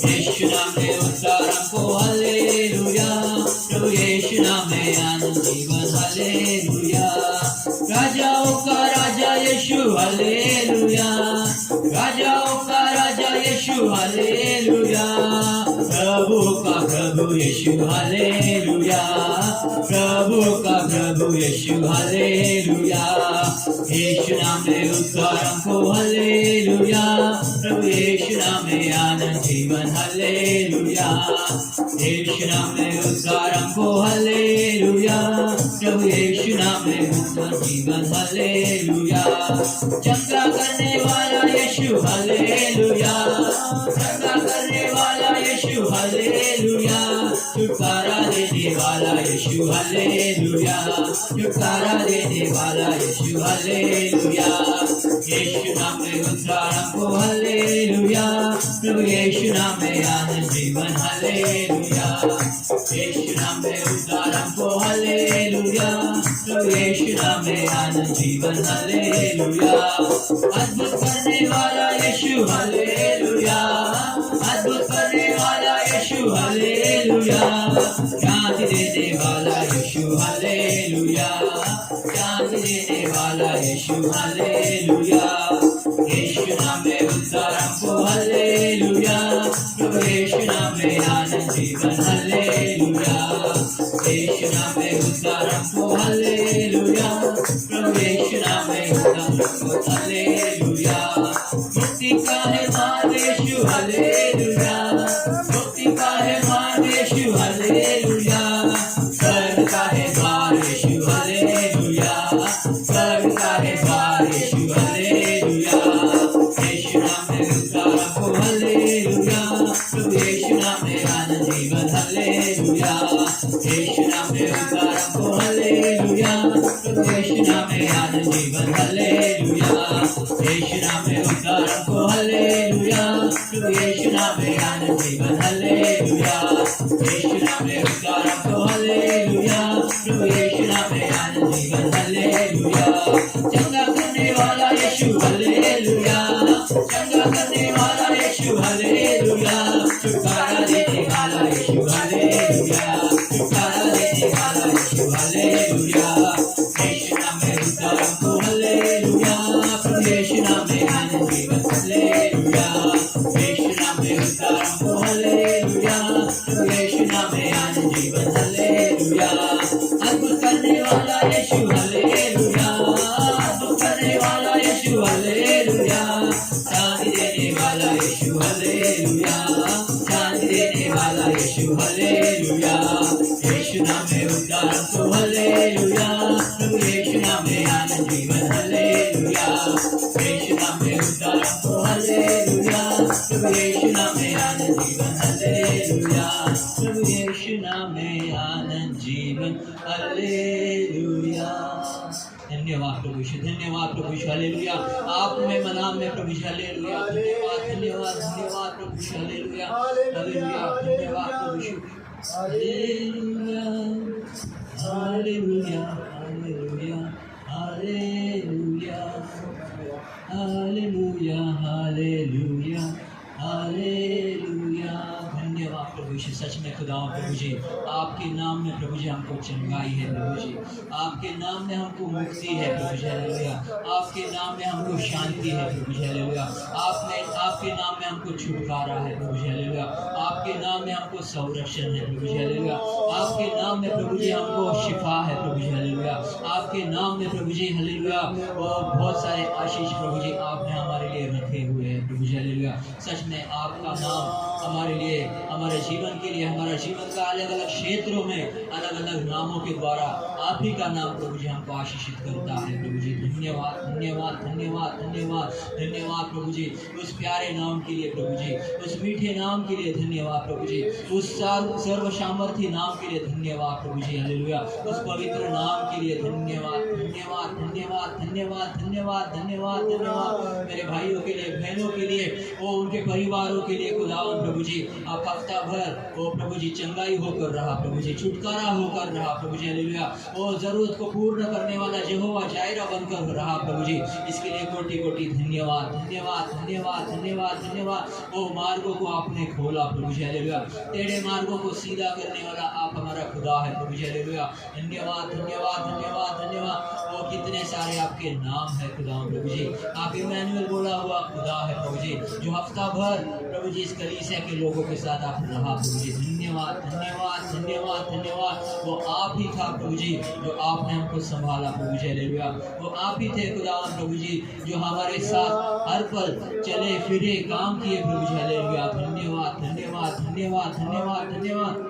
यीशु नाम में उद्धार हमको, हालेलुया। प्रभु यीशु नाम में आनंद जीवन, हालेलुया। राजाओं का राजा यीशु, हालेलुया। राजाओं का राजा यीशु, हालेलुया। प्रभु का प्रभु यीशु, हालेलुया। प्रभु का प्रभु यीशु, हालेलुया। यीशु नाम में उद्धार हमको, हालेलुया। प्रभु यीशु नाम में आनंद जीवन, हालेलुया। यीशु नाम में उद्धार हमको, हालेलुया। प्रभु यीशु नाम में उद्धार जीवन, हालेलुया। चंगा करने वाला यीशु, हालेलुया। चंगा करने वाला यीशु, हालेलुया। छुटकारा देने वाला यीशु हालेलुया, छुटकारा देने वाला यीशु हालेलुया, यीशु नाम में उद्धार हमको हालेलुया, प्रभु यीशु नाम में आनंद जीवन हालेलुया, यीशु नाम में उद्धार हमको हालेलुया, प्रभु यीशु नाम में आनंद जीवन हालेलुया, अद्भुत करने वाला यीशु हालेलुया, अद्भुत करने वाला यीशु हालेलुया, शांति देने वाला यीशु हालेलुया, शांति देने वाला यीशु हालेलुया, यीशु नाम में उद्धार हमको हालेलुया, प्रभु यीशु नाम में आनंद जीवन हालेलुया, यीशु नाम में उद्धार हमको हालेलुया, प्रभु यीशु नाम में उद्धार हमको हालेलुया, मुक्ति का है मार्ग यीशु हालेलुया, मुक्ति का है मार्ग यीशु हालेलुया, स्वर्ग का है द्वार यीशु हालेलुया, स्वर्ग का है द्वार यीशु हालेलुया, यीशु नाम में उद्धार हमको हालेलुया, प्रभु यीशु नाम में आनंद जीवन हालेलुया, यीशु नाम में उद्धार हमको हालेलुया, प्रभु यीशु नाम में आनंद जीवन हालेलुया, यीशु नाम में उद्धार हमको हालेलुया, प्रभु यीशु नाम में आनंद जीवन हालेलुया, यीशु नाम में उद्धार हमको हालेलुया, प्रभु यीशु नाम में आनंद जीवन हालेलुया, चंगा करने वाला यीशु हालेलुया, चंगा करने वाला यीशु हालेलुया, छुटकारा देने वाला यीशु हालेलुया, छुटकारा देने वाला यीशु हालेलुया, यीशु नाम में उद्धार हमको हालेलुया, प्रभु यीशु नाम में आनंद जीवन हालेलुया, यीशु नाम में उद्धार हमको हालेलुया, प्रभु यीशु नाम में आनंद जीवन हालेलुया, अद्भुत करने वाला यीशु हालेलुया, अद्भुत करने वाला यीशु हालेलुया, शांति देने वाला यीशु हालेलुया, शांति देने वाला यीशु हालेलुया, यीशु नाम में उद्धार हमको हालेलुया, प्रभु यीशु नाम में आनंद जीवन हालेलुया, यीशु नाम में उद्धार हमको हालेलुया, प्रभु यीशु नाम में आनंद जीवन हालेलुया, प्रभु यीशु नाम में आनंद जीवन हालेलुया। धन्यवाद प्रभु यीशु, धन्यवाद प्रभु यीशु हालेलुया, आप में मनाम में प्रभु यीशु हालेलुया, धन्यवाद धन्यवाद धन्यवाद प्रभु यीशु हालेलुया, हालेलुया धन्यवाद प्रभु Yeshu hallelujah, hallelujah hallelujah hallelujah hallelujah hallelujah hallelujah, धन्यवाद प्रभु यीशु, सच में खुदा प्रभु जी आपके नाम में प्रभु जी हमको चंगाई है प्रभु जी, आपके नाम में हमको मुक्ति है प्रभु जी हालेलुया, आपके नाम में हमको शांति है प्रभु जी हालेलुया, आपके नाम में हमको छुटकारा है प्रभु जी हालेलुया, आपके नाम में हमको संरक्षण है प्रभु जी हालेलुया, आपके नाम में प्रभु जी हमको शिफा है प्रभु जी हालेलुया, आपके नाम में प्रभु जी हालेलुया बहुत सारे आशीष प्रभु जी आपने हमारे लिए रखे हुए हैं प्रभु जी हालेलुया, सच में आपका नाम हमारे लिए, हमारे जीवन के लिए, हमारा जीवन का अलग अलग क्षेत्रों में अलग अलग नामों के द्वारा आप ही का नाम प्रभु जी हमको आशीषित करता है प्रभु जी, धन्यवाद धन्यवाद धन्यवाद धन्यवाद धन्यवाद प्रभु जी, उस प्यारे नाम के लिए प्रभु जी, उस मीठे नाम के लिए धन्यवाद प्रभु जी, उस सर्व सामर्थी नाम के लिए धन्यवाद प्रभु जी हालेलुया, उस पवित्र नाम के लिए धन्यवाद धन्यवाद धन्यवाद धन्यवाद धन्यवाद धन्यवाद धन्यवाद, मेरे भाइयों के लिए, बहनों के लिए, वो उनके परिवारों के लिए खुदावन प्रभु जी, आप हफ्ता भर वो प्रभु जी चंगाई होकर रहा प्रभु जी, छुटकारा होकर रहा प्रभु जी हालेलुया, वो जरूरत को पूर्ण करने वाला यहोवा जायरा बनकर रहा प्रभु जी, इसके लिए कोटि कोटि धन्यवाद धन्यवाद धन्यवाद धन्यवाद धन्यवाद, वो मार्गों को आपने खोला प्रभु जी हालेलुया, टेढ़े मार्गों को सीधा करने वाला आप हमारा खुदा है प्रभु जी हालेलुया, धन्यवाद धन्यवाद धन्यवाद धन्यवाद, वो कितने सारे आपके नाम है खुदा प्रभु जी, आप इमैनुएल बोला हुआ खुदा है प्रभु जी, जो हफ्ता भर प्रभु जी इस कलीसिया के लोगों के साथ आप रहा प्रभु जी, धन्यवाद धन्यवाद धन्यवाद धन्यवाद, वो आप ही था प्रभु जी जो आपने हमको संभाला प्रभु जी हालेलुया, वो आप ही थे खुदा प्रभु जी जो हमारे साथ हर पल चले फिरे काम किए प्रभु जी हालेलुया, धन्यवाद धन्यवाद धन्यवाद धन्यवाद धन्यवाद,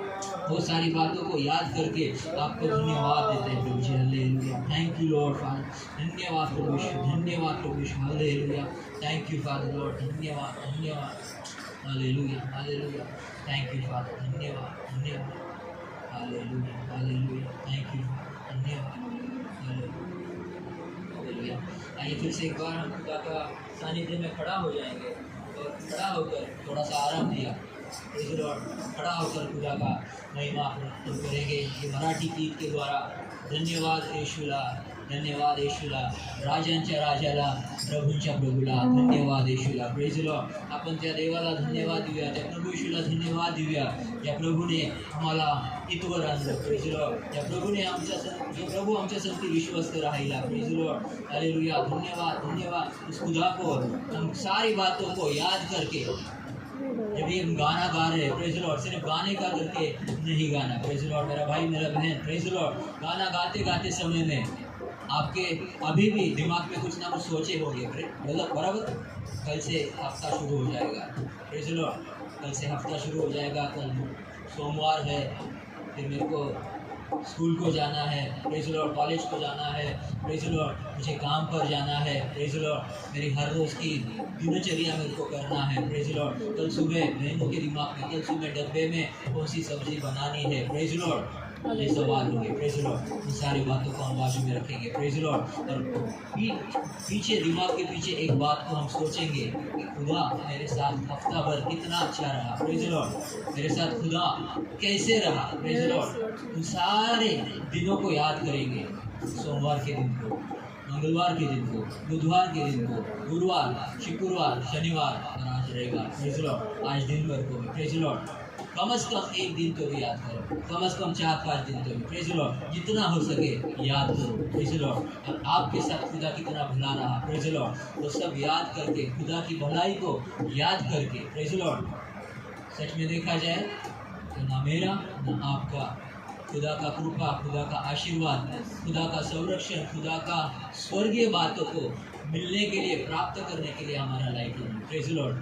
वो सारी बातों को याद करके आपको धन्यवाद देते हैं प्रभु जी hallelujah, thank you lord father, धन्यवाद प्रभु यीशु, धन्यवाद प्रभु Yeshu hallelujah, thank you father lord, धन्यवाद धन्यवाद hallelujah hallelujah, thank you father, धन्यवाद धन्यवाद। हालेलुया हालेलुया, थैंक यू, धन्यवाद, हालेलुया। आइए फिर से एक बार हम खुदा का सानिध्य में खड़ा हो जाएंगे और खड़ा होकर थोड़ा सा आराम दिया, प्रेज़ द लॉर्ड, खड़ा होकर खुदा का महिमा हम करेंगे ये मराठी गीत के द्वारा। धन्यवाद येशूला, धन्यवाद येशूला, राजांच्या राजाला, प्रभूंच्या प्रभूला, धन्यवाद येशूला, प्रेज़ द लॉर्ड। आपण त्या देवाला धन्यवाद देऊया, त्या प्रभू येशूला धन्यवाद देऊया, ज्या प्रभूने आम्हाला इथवर आणलं, प्रेज़ द लॉर्ड, त्या प्रभूने जो प्रभु आमच्या संगती विश्वस्त राहिला, प्रेज़ द लॉर्ड, हालेलुया, धन्यवाद धन्यवाद। उस खुदा को हम सारी बातों को याद करके जब ये हम गाना गा रहे हैं, प्रेज़ द लॉर्ड, सिर्फ गाने का करके नहीं गाना, प्रेज़ द लॉर्ड, मेरा भाई मेरा बहन, प्रेज़ द लॉर्ड, गाना गाते गाते समय में आपके अभी भी दिमाग में कुछ ना कुछ सोचे होंगे, मतलब बराबर। कल से हफ्ता शुरू हो जाएगा, प्रेज़ द लॉर्ड, कल से हफ्ता शुरू हो जाएगा, कल सोमवार है, फिर मेरे को स्कूल को जाना है, प्रेज़ द लॉर्ड, कॉलेज को जाना है, प्रेज़ द लॉर्ड, मुझे काम पर जाना है, प्रेज़ द लॉर्ड, मेरी हर रोज़ की दिनचर्या मेरे को करना है, प्रेज़ द लॉर्ड। कल सुबह बहनों के दिमाग में कल सुबह डब्बे में कौन सी सब्जी बनानी है, प्रेज़ द लॉर्ड, ये सवाल होंगे, प्रेज़ द लॉर्ड। इन सारी बातों को हम बाजू में रखेंगे, प्रेज़ द लॉर्ड, और पीछे दिमाग के पीछे एक बात को हम सोचेंगे कि खुदा मेरे साथ हफ्ता भर कितना अच्छा रहा, प्रेज़ द लॉर्ड, मेरे साथ खुदा कैसे रहा, प्रेज़ द लॉर्ड। उन सारे दिनों को याद करेंगे, सोमवार के दिन को, मंगलवार के दिन को, बुधवार के दिन को, गुरुवार, शुक्रवार, शनिवार और आज रविवार, प्रेज़ द लॉर्ड, आज दिन भर को, प्रेज़ द लॉर्ड। कम से कम एक दिन तो भी याद करो, कम से कम 4-5 दिन तो भी, प्रेज़ द लॉर्ड, जितना हो सके याद करो, प्रेज़ द लॉर्ड। और आपके साथ खुदा कितना भला रहा, प्रेज़ द लॉर्ड, वो सब याद करके, खुदा की भलाई को याद करके, प्रेज़ द लॉर्ड, सच में देखा जाए तो ना मेरा ना आपका खुदा का कृपा, खुदा का आशीर्वाद, खुदा का संरक्षण, खुदा का स्वर्गीय बातों को मिलने के लिए, प्राप्त करने के लिए हमारा लाइफ है, प्रेज़ द लॉर्ड।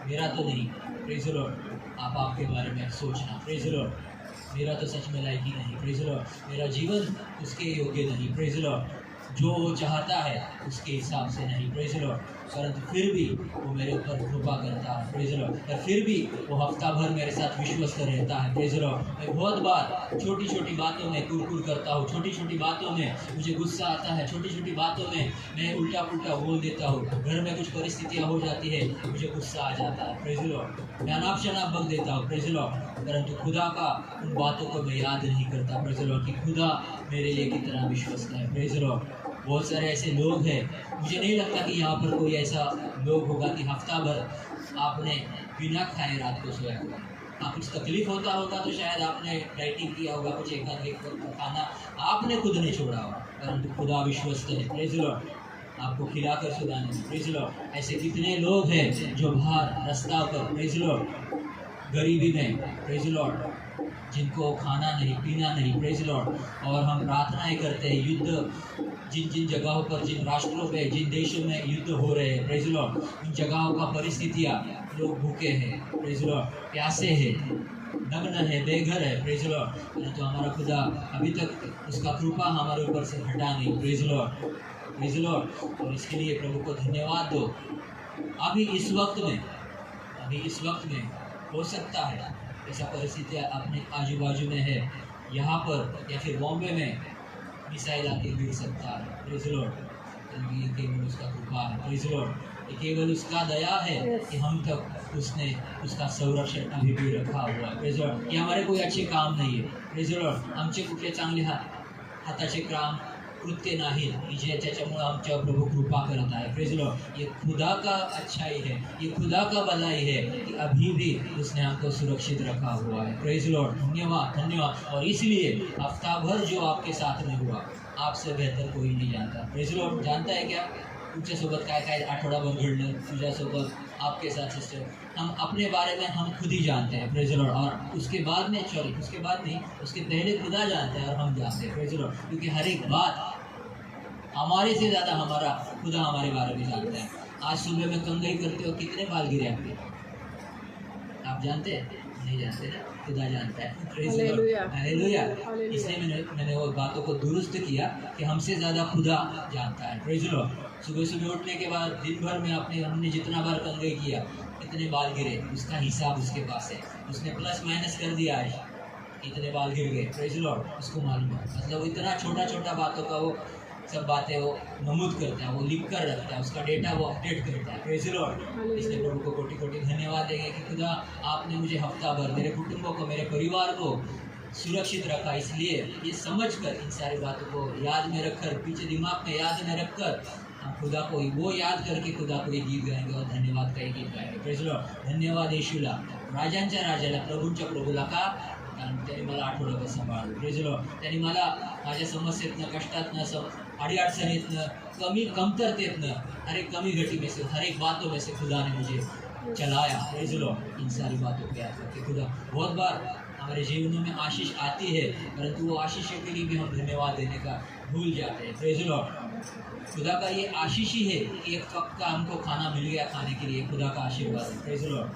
मेरा तो नहीं, प्रेज़ द लॉर्ड, आप आपके बारे में सोचना, प्रेज़ द लॉर्ड, मेरा तो सच में लायक ही नहीं, प्रेज़ द लॉर्ड, मेरा जीवन उसके योग्य नहीं, प्रेज़ द लॉर्ड, जो वो चाहता है उसके हिसाब से नहीं, प्रेज़ द लॉर्ड, परंतु फिर भी वो मेरे ऊपर कृपा करता है, प्रेज़ द लॉर्ड, और फिर भी वो हफ्ता भर मेरे साथ विश्वस्त रहता है, प्रेज़ द लॉर्ड। मैं बहुत बार छोटी छोटी बातों में कुरकुर करता हूँ, छोटी छोटी बातों में मुझे गुस्सा आता है, छोटी छोटी बातों में मैं उल्टा पुल्टा बोल देता हूँ, घर में कुछ परिस्थितियाँ हो जाती है, मुझे गुस्सा आ जाता है, प्रेज़ द लॉर्ड, मैं अनाप शनाप बक देता हूँ, प्रेज़ द लॉर्ड, परंतु खुदा का उन बातों को मैं याद नहीं करता, प्रेज़ द लॉर्ड, कि खुदा मेरे लिए कितना विश्वस्त है, प्रेज़ द लॉर्ड। बहुत सारे ऐसे लोग हैं, मुझे नहीं लगता कि यहाँ पर कोई ऐसा लोग होगा कि हफ्ता भर आपने बिना खाए रात को सोया होगा। हाँ, कुछ तकलीफ होता होगा तो शायद आपने डाइटिंग किया होगा, कुछ एक खाना आपने खुद नहीं छोड़ा होगा, परंतु खुदा विश्वस्त है, प्रेज़ द लॉर्ड, आपको खिलाकर सुलाने में, प्रेज़ द लॉर्ड। ऐसे कितने लोग हैं जो बाहर रास्ता पर, प्रेज़ द लॉर्ड, गरीबी में, प्रेज़ द लॉर्ड, जिनको खाना नहीं पीना नहीं, प्रेज़ द लॉर्ड, और हम प्रार्थनाएं करते हैं, युद्ध जिन जिन जगहों पर, जिन राष्ट्रों में, जिन देशों में युद्ध हो रहे हैं, प्रेज़ द लॉर्ड, उन जगहों का परिस्थितियाँ, लोग भूखे हैं, प्रेज़ द लॉर्ड, प्यासे हैं, नग्न है, बेघर है, प्रेज़ द लॉर्ड, तो हमारा खुदा अभी तक उसका कृपा हमारे ऊपर से हटा नहीं, praise the Lord, praise the Lord. और इसके लिए प्रभु को धन्यवाद दो। अभी इस वक्त में हो सकता है ऐसा परिस्थितियाँ अपने आजू बाजू में है, यहाँ पर या फिर बॉम्बे में मिसाइल आके गिर सकता है, प्रेज़ द लॉर्ड, ये केवल उसका कृपा है, प्रेज़ द लॉर्ड, ये केवल उसका दया है कि हम तक उसने उसका संरक्षण अभी भी रखा हुआ है, प्रेज़ द लॉर्ड। ये हमारे कोई अच्छे काम नहीं है, प्रेज़ द लॉर्ड, आमचे कुठले चांगले हाताचे काम कृत्य नाही की ज्याच्यामुळे आमच्या प्रभू कृपा करता है, प्रेज़ द लॉर्ड। ये खुदा का अच्छाई है, ये खुदा का भलाई है कि अभी भी उसने हमको सुरक्षित रखा हुआ है, प्रेज़ द लॉर्ड, धन्यवाद धन्यवाद। और इसलिए हफ्ता भर जो आपके साथ में हुआ, आपसे बेहतर कोई नहीं जानता, प्रेज़ द लॉर्ड। जानता है क्या तुमच्यासोबत काय काय आठवडाभर घडलं, तुझ्यासोबत, आपके साथ सिस्टर, हम अपने बारे में हम खुद ही जानते हैं, प्रेज़ द लॉर्ड। और उसके बाद में उसके बाद नहीं, उसके पहले खुदा जानते हैं और हम जानते हैं, प्रेज़ द लॉर्ड, क्योंकि हर एक बात हमारे से ज़्यादा हमारा खुदा हमारे बारे में जानता है। आज सुबह में कंघी करते हो, कितने बाल गिरे आपके, आप जानते हैं? नहीं जानते ना, खुदा जानता है, प्रेज़ द लॉर्ड, हालेलुया। इसलिए मैंने वो बातों को दुरुस्त किया कि हमसे ज़्यादा खुदा जानता है, प्रेज़ द लॉर्ड। सुबह सुबह उठने के बाद दिन भर में हमने जितना बार कंघी किया, कितने बाल गिरे, उसका हिसाब उसके पास है, उसने प्लस माइनस कर दिया है, इतने बाल गिर गए, प्रेज लॉर्ड, उसको मालूम है। मतलब वो इतना छोटा छोटा बातों का वो सब बातें वो नमूद करता है, वो लिख कर रखता है, उसका डेटा वो अपडेट करता है, प्रेज लॉर्ड। इसलिए प्रभु को कोटि कोटि धन्यवाद देंगे कि खुदा आपने मुझे हफ्ता भर, मेरे कुटुंबों को, मेरे परिवार को सुरक्षित रखा। इसलिए ये समझ कर, इन सारी बातों को याद में रखकर, पीछे दिमाग में याद में रखकर हम खुदा को वो याद करके खुदा को ये गीत गाएंगे और धन्यवाद का एक गीत गाएंगे, प्रेज लॉर्ड। धन्यवाद येशूला, राजांच्या राजाला, प्रभूंच्या प्रभूला, का कारण त्यांनी मला आठवड्याभर सांभाळलं, प्रेज लॉर्ड। त्यांनी मला माझ्या समस्येतनं, कष्टातनं, अडीअडचणीतनं, कमतरतेतनं, हर एक कमी घटी में से, हर एक बातों में से खुदा ने मुझे चलाया, प्रेज लॉर्ड। इन सारी बातों को याद करके खुदा, बहुत बार हमारे जीवनों में आशीष आती है, परंतु वो आशीषों के लिए भी हम धन्यवाद देने का भूल जाते हैं, प्रेज लॉर्ड। खुदा का ये आशीष ही है कि एक वक्त का हमको खाना मिल गया, खाने के लिए खुदा का आशीर्वाद है, प्रेज लॉर्ड।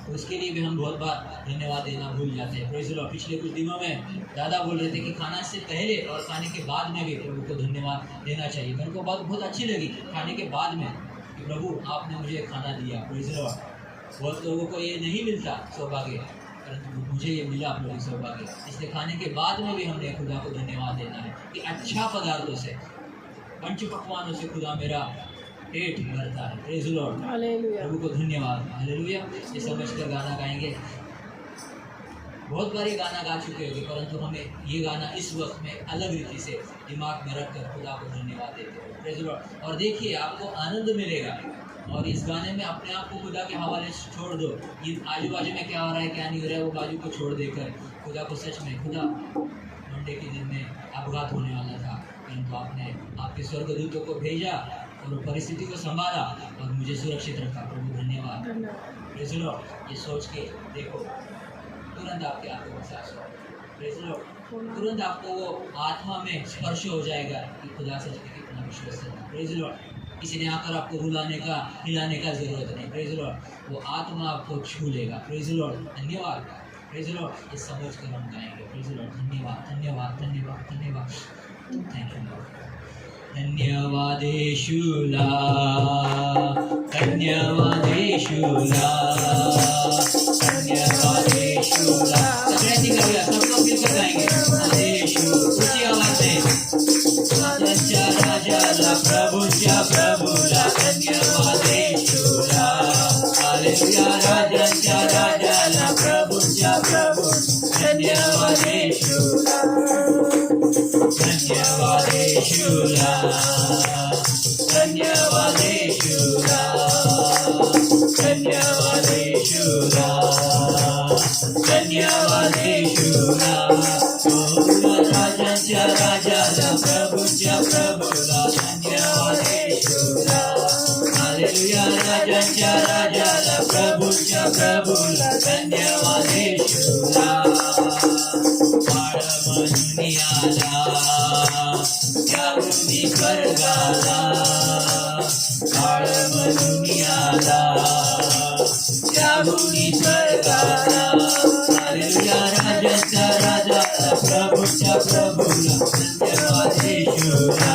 तो उसके लिए भी हम बहुत बार धन्यवाद देना भूल जाते हैं, प्रेज लॉर्ड। पिछले कुछ दिनों में दादा बोल रहे थे कि खाना से पहले और खाने के बाद में भी प्रभु को धन्यवाद देना चाहिए। मेरे को बात बहुत अच्छी लगी खाने के बाद में कि प्रभु आपने मुझे खाना दिया, प्रेज लॉर्ड। बहुत लोगों को ये नहीं मिलता सौभाग्य, परंतु मुझे ये मिला प्रभु सौभाग्य। इसलिए खाने के बाद में भी हमने खुदा को धन्यवाद देना है कि अच्छा पदार्थों से, पंच पकवानों से खुदा मेरा पेट भरता है, प्रेज लॉर्ड। हालेलुया, प्रभु को धन्यवाद, हालेलुया। ये समझकर गाना गाएंगे। बहुत बार ये गाना गा चुके होंगे, परंतु हमें ये गाना इस वक्त में अलग रीति से दिमाग में रखकर खुदा को धन्यवाद देते हैं, प्रेज लॉर्ड। और देखिए आपको आनंद मिलेगा, और इस गाने में अपने आप को खुदा के हवाले से छोड़ दो। ये आजू बाजू में क्या हो रहा है, क्या नहीं हो रहा है, वो बाजू को छोड़ देकर खुदा को, सच में खुदा, मंडे के दिन में अपघात होने वाला था, परंतु आपने आपके स्वर्गदूतों को भेजा और वो परिस्थिति को संभाला और मुझे सुरक्षित रखा, प्रभु धन्यवाद, प्रेज लॉर्ड। ये सोच के देखो, तुरंत आपके आंखों में सांस हो, प्रेज लॉर्ड। तुरंत आपको वो आत्मा में स्पर्श हो जाएगा कि खुदा सच में कितना विश्वसनीय है, प्रेज लॉर्ड। किसी ने आकर आपको रुलाने का, हिलाने का जरूरत नहीं, प्रेज लॉर्ड। वो आत्मा आपको छू लेगा, प्रेज लॉर्ड, धन्यवाद, प्रेज लॉर्ड। ये समझ कर हम गाएंगे, प्रेज लॉर्ड, धन्यवाद, धन्यवाद, धन्यवाद, धन्यवाद, थैंक यू लॉर्ड। धन्यवाद येशूला, धन्यवाद येशूला, धन्यवाद येशूला। सगळ्यांनी गाऊया, सब लोग मिलकर गाएंगे येशू, ऊंची आवाज से। राजांच्या राजाला, प्रभूंच्या प्रभूला, धन्यवाद येशूला, हालेलुया। राजांच्या राजाला, प्रभूंच्या प्रभूला, धन्यवाद येशूला, धन्यवाद येशूला, धन्यवाद येशूला, धन्यवाद येशूला, धन्यवाद येशूला। राजांच्या राजाला, प्रभूंच्या प्रभूला, धन्यवाद येशूला, हालेलुया। राजांच्या राजाला, प्रभूंच्या प्रभूला, धन्यवाद येशूला। बाळ म्हणून आला, त्याहून स्वर्गाला, बाळ म्हणून आला, त्याहून स्वर्गाला, हालेलुया। राजांच्या राजाला, प्रभूंच्या प्रभूला, धन्यवाद येशूला,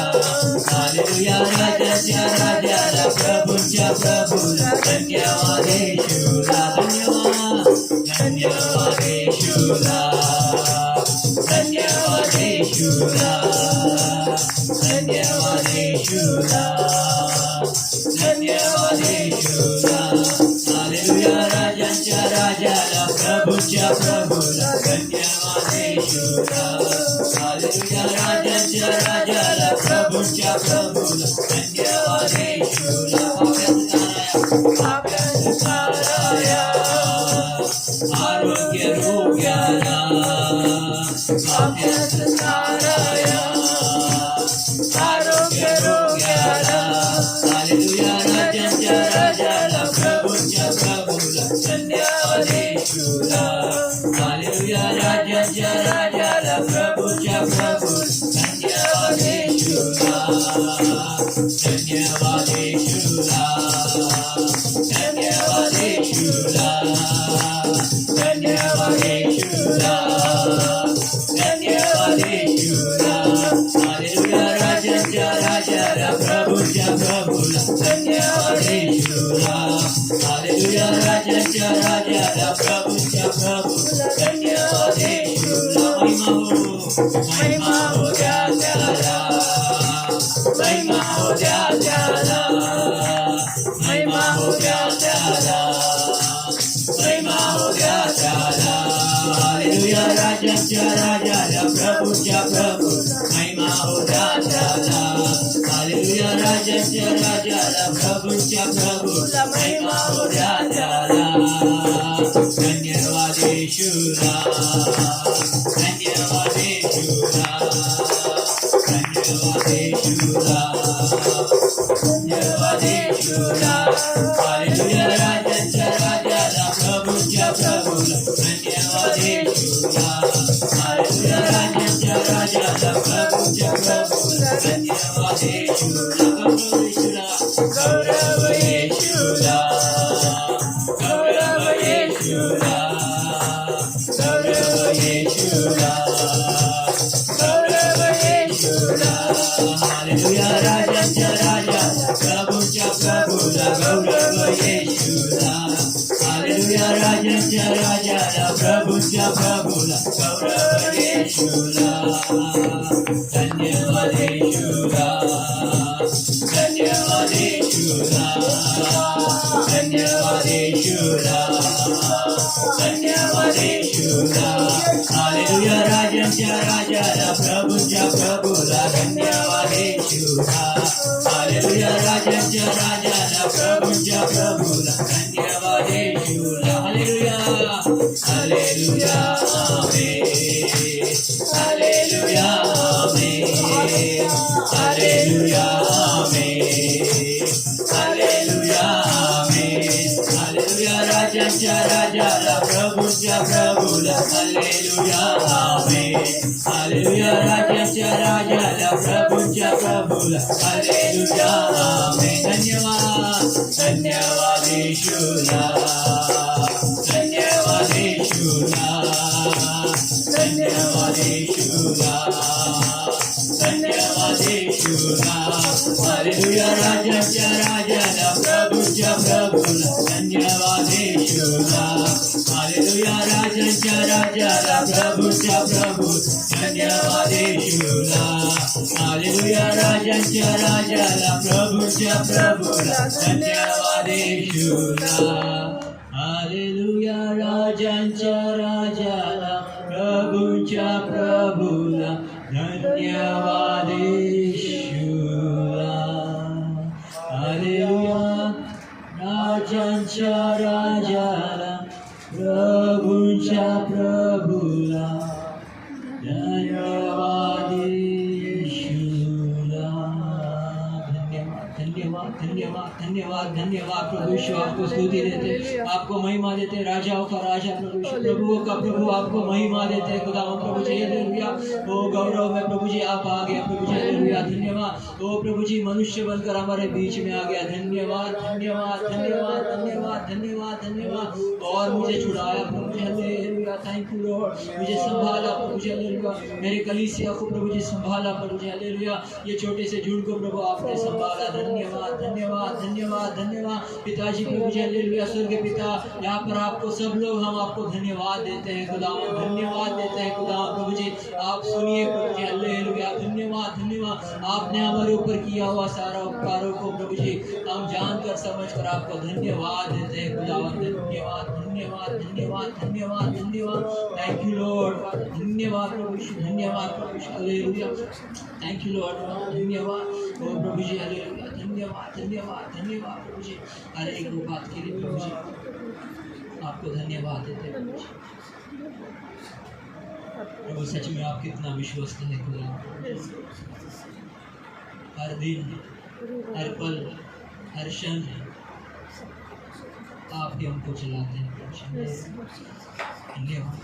हालेलुया। राजांच्या राजाला, प्रभूंच्या प्रभूला, धन्यवाद येशूला, धन्यवाद, धन्यवाद येशूला, धन्यवाद येशूला, धन्यवाद येशूला, धन्यवाद येशूला, हालेलुया। राजांच्या राजाला, प्रभूंच्या प्रभूला, धन्यवाद येशूला, हालेलुया। राजांच्या राजाला, प्रभूंच्या प्रभूला, धन्यवाद येशूला। पाप्यात ताराया, आरोग्य रोग्याला, पाप्यात ताराया, आरोग्य रोग्याला, हालेलुया। राजांच्या राजाला, प्रभूंच्या प्रभूला, धन्यवाद येशूला, हालेलुया। राजांच्या राजाला, प्रभूंच्या प्रभूला, धन्यवाद येशूला, धन्यवाद येशूला, धन्यवाद येशूला, धन्यवाद येशूला, धन्यवाद येशूला, हालेलुया। राजांच्या राजाला, प्रभूंच्या प्रभूला, धन्यवाद येशूला, हालेलुया। राजांच्या राजाला, प्रभूंच्या प्रभूला, धन्यवाद येशूला। महिमा हो त्याला, महिमा हो त्याला, महिमा हो त्याला, महिमा हो त्याला. हालेलुया राजाच्या राजाला प्रभूच्या प्रभू महिमा हो त्याला. हालेलुया राजाच्या राजाला प्रभूच्या प्रभूला महिमा हो त्याला. धन्यवाद येशूला, धन्यवाद येशूला, धन्यवाद येशूला, धन्यवाद येशूला. हालेलुया राजाच्या राजाला प्रभूच्या प्रभूला धन्यवाद येशूला. हालेलुया राजाच्या राजाला प्रभूच्या प्रभूला धन्यवाद येशूला. गौरव येशूला, गौरव येशूला, गौरव येशूला, गौरव येशूला. हालेलुया राजाच्या राजाला प्रभूच्या प्रभूला गौरव येशूला. हालेलुया राजाच्या राजाला प्रभूच्या प्रभूला गौरव येशूला. धन्यवाद येशूला, धन्यवाद येशूला, धन्यवाद येशूला, धन्यवाद येशूला. हालेलुया राजाच्या राजाला प्रभूच्या प्रभूला धन्यवाद येशूला. हालेलुया राजाच्या राजाला प्रभूच्या प्रभूला धन्यवाद येशूला. हालेलुया, हालेलुया, आमेन, हालेलुया, आमेन, हालेलुया, आमेन, हालेलुया, आमेन. हालेलुया राजाच्या राजाला प्रभूच्या प्रभूला हालेलुया, आमेन. हालेलुया राजाच्या राजाला प्रभूच्या प्रभूला हालेलुया, आमेन. धन्यवाद, धन्यवाद येशूला, धन्यवाद येशूला, धन्यवाद येशूला, धन्यवाद येशूला. हालेलुया राजाच्या राजाला प्रभूच्या प्रभूला धन्यवाद येशूला. हालेलुया राजाच्या राजाला प्रभूच्या प्रभू धन्यवाद येशूला. हालेलुया राजाच्या राजाला प्रभूच्या प्रभूला धन्यवाद येशूला. हालेलुया राजांच्या राजाला प्रभूच्या प्रभूला धन्यवाद येशूला. हालेलुया राजांच्या राजाला प्रभूच्या प्रभूला धन्यवाद येशूला. धन्यवाद, धन्यवाद, धन्यवाद, धन्यवाद, धन्यवाद. प्रभु यीशु आपको स्तुति देते, आपको महिमा देते, राजाओं का राजा प्रभु यीशु, प्रभुओं का प्रभु आपको महिमा देते खुदावंद प्रभु जी. हालेलुया. ओ गौरव में प्रभु जी आप आ गए प्रभु जी. हालेलुया. धन्यवाद. ओ प्रभु जी मनुष्य बनकर हमारे बीच में आ गया. धन्यवाद, धन्यवाद, धन्यवाद, धन्यवाद, धन्यवाद, धन्यवाद. और मुझे छुड़ाया प्रभु जी. हालेलुया. Thank you Lord. मुझे संभाला प्रभु जी. हालेलुया. मेरे कलीसिया को प्रभु जी संभाला प्रभु जी. हालेलुया. ये छोटे से झुंड को प्रभु आपने संभाला. धन्यवाद, धन्यवाद, धन्यवाद, धन्यवाद. पिताजी प्रभु जी. हालेलुया. स्वर्ग के पिता, यहाँ पर आपको सब लोग हम आपको धन्यवाद देते हैं खुदावंद, धन्यवाद देते हैं खुदावंद प्रभु जी. आप सुनिए प्रभु जी. हालेलुया. धन्यवाद, धन्यवाद. आपने हमारे ऊपर किया हुआ सारा उपकारों को प्रभु जी हम जानकर समझकर आपको धन्यवाद देते हैं खुदावंद. धन्यवाद, धन्यवाद, धन्यवाद, धन्यवाद, धन्यवाद. Thank you Lord. धन्यवाद प्रभु जी. धन्यवाद प्रभु जी. हालेलुया. Thank you Lord. धन्यवाद ओ प्रभु जी. हालेलुया. धन्यवाद, धन्यवाद, धन्यवाद प्रभु जी. हर एक बात के लिए प्रभु जी आपको धन्यवाद देते हैं प्रभु जी. प्रभु सच में आप कितना विश्वस्त है खुदा. हर दिन, हर पल, हर क्षण आप ही हमको चलाते हैं प्रभु जी. धन्यवाद.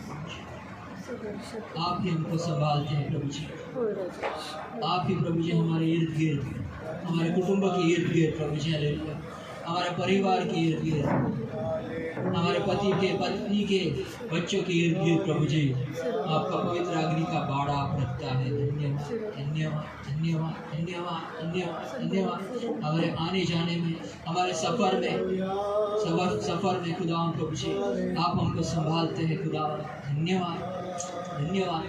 आप ही हमको संभालते हैं प्रभु जी. आप ही प्रभु जी हमारे इर्द गिर्द, हमारे कुटुंब के इर्द गिर्द प्रभु जी. हालेलुया. हमारे परिवार के इर्द गिर्द, हमारे पति के, पत्नी के, बच्चों के इर्द गिर्द प्रभु जी आपका पवित्र अग्नि का बाड़ा आप रखता है. धन्यवाद, धन्यवाद, धन्यवाद, धन्यवाद, धन्यवाद, धन्यवाद. हमारे आने जाने में, हमारे सफ़र में खुदावंद प्रभु जी आप हमको संभालते हैं खुदावंद. धन्यवाद, धन्यवाद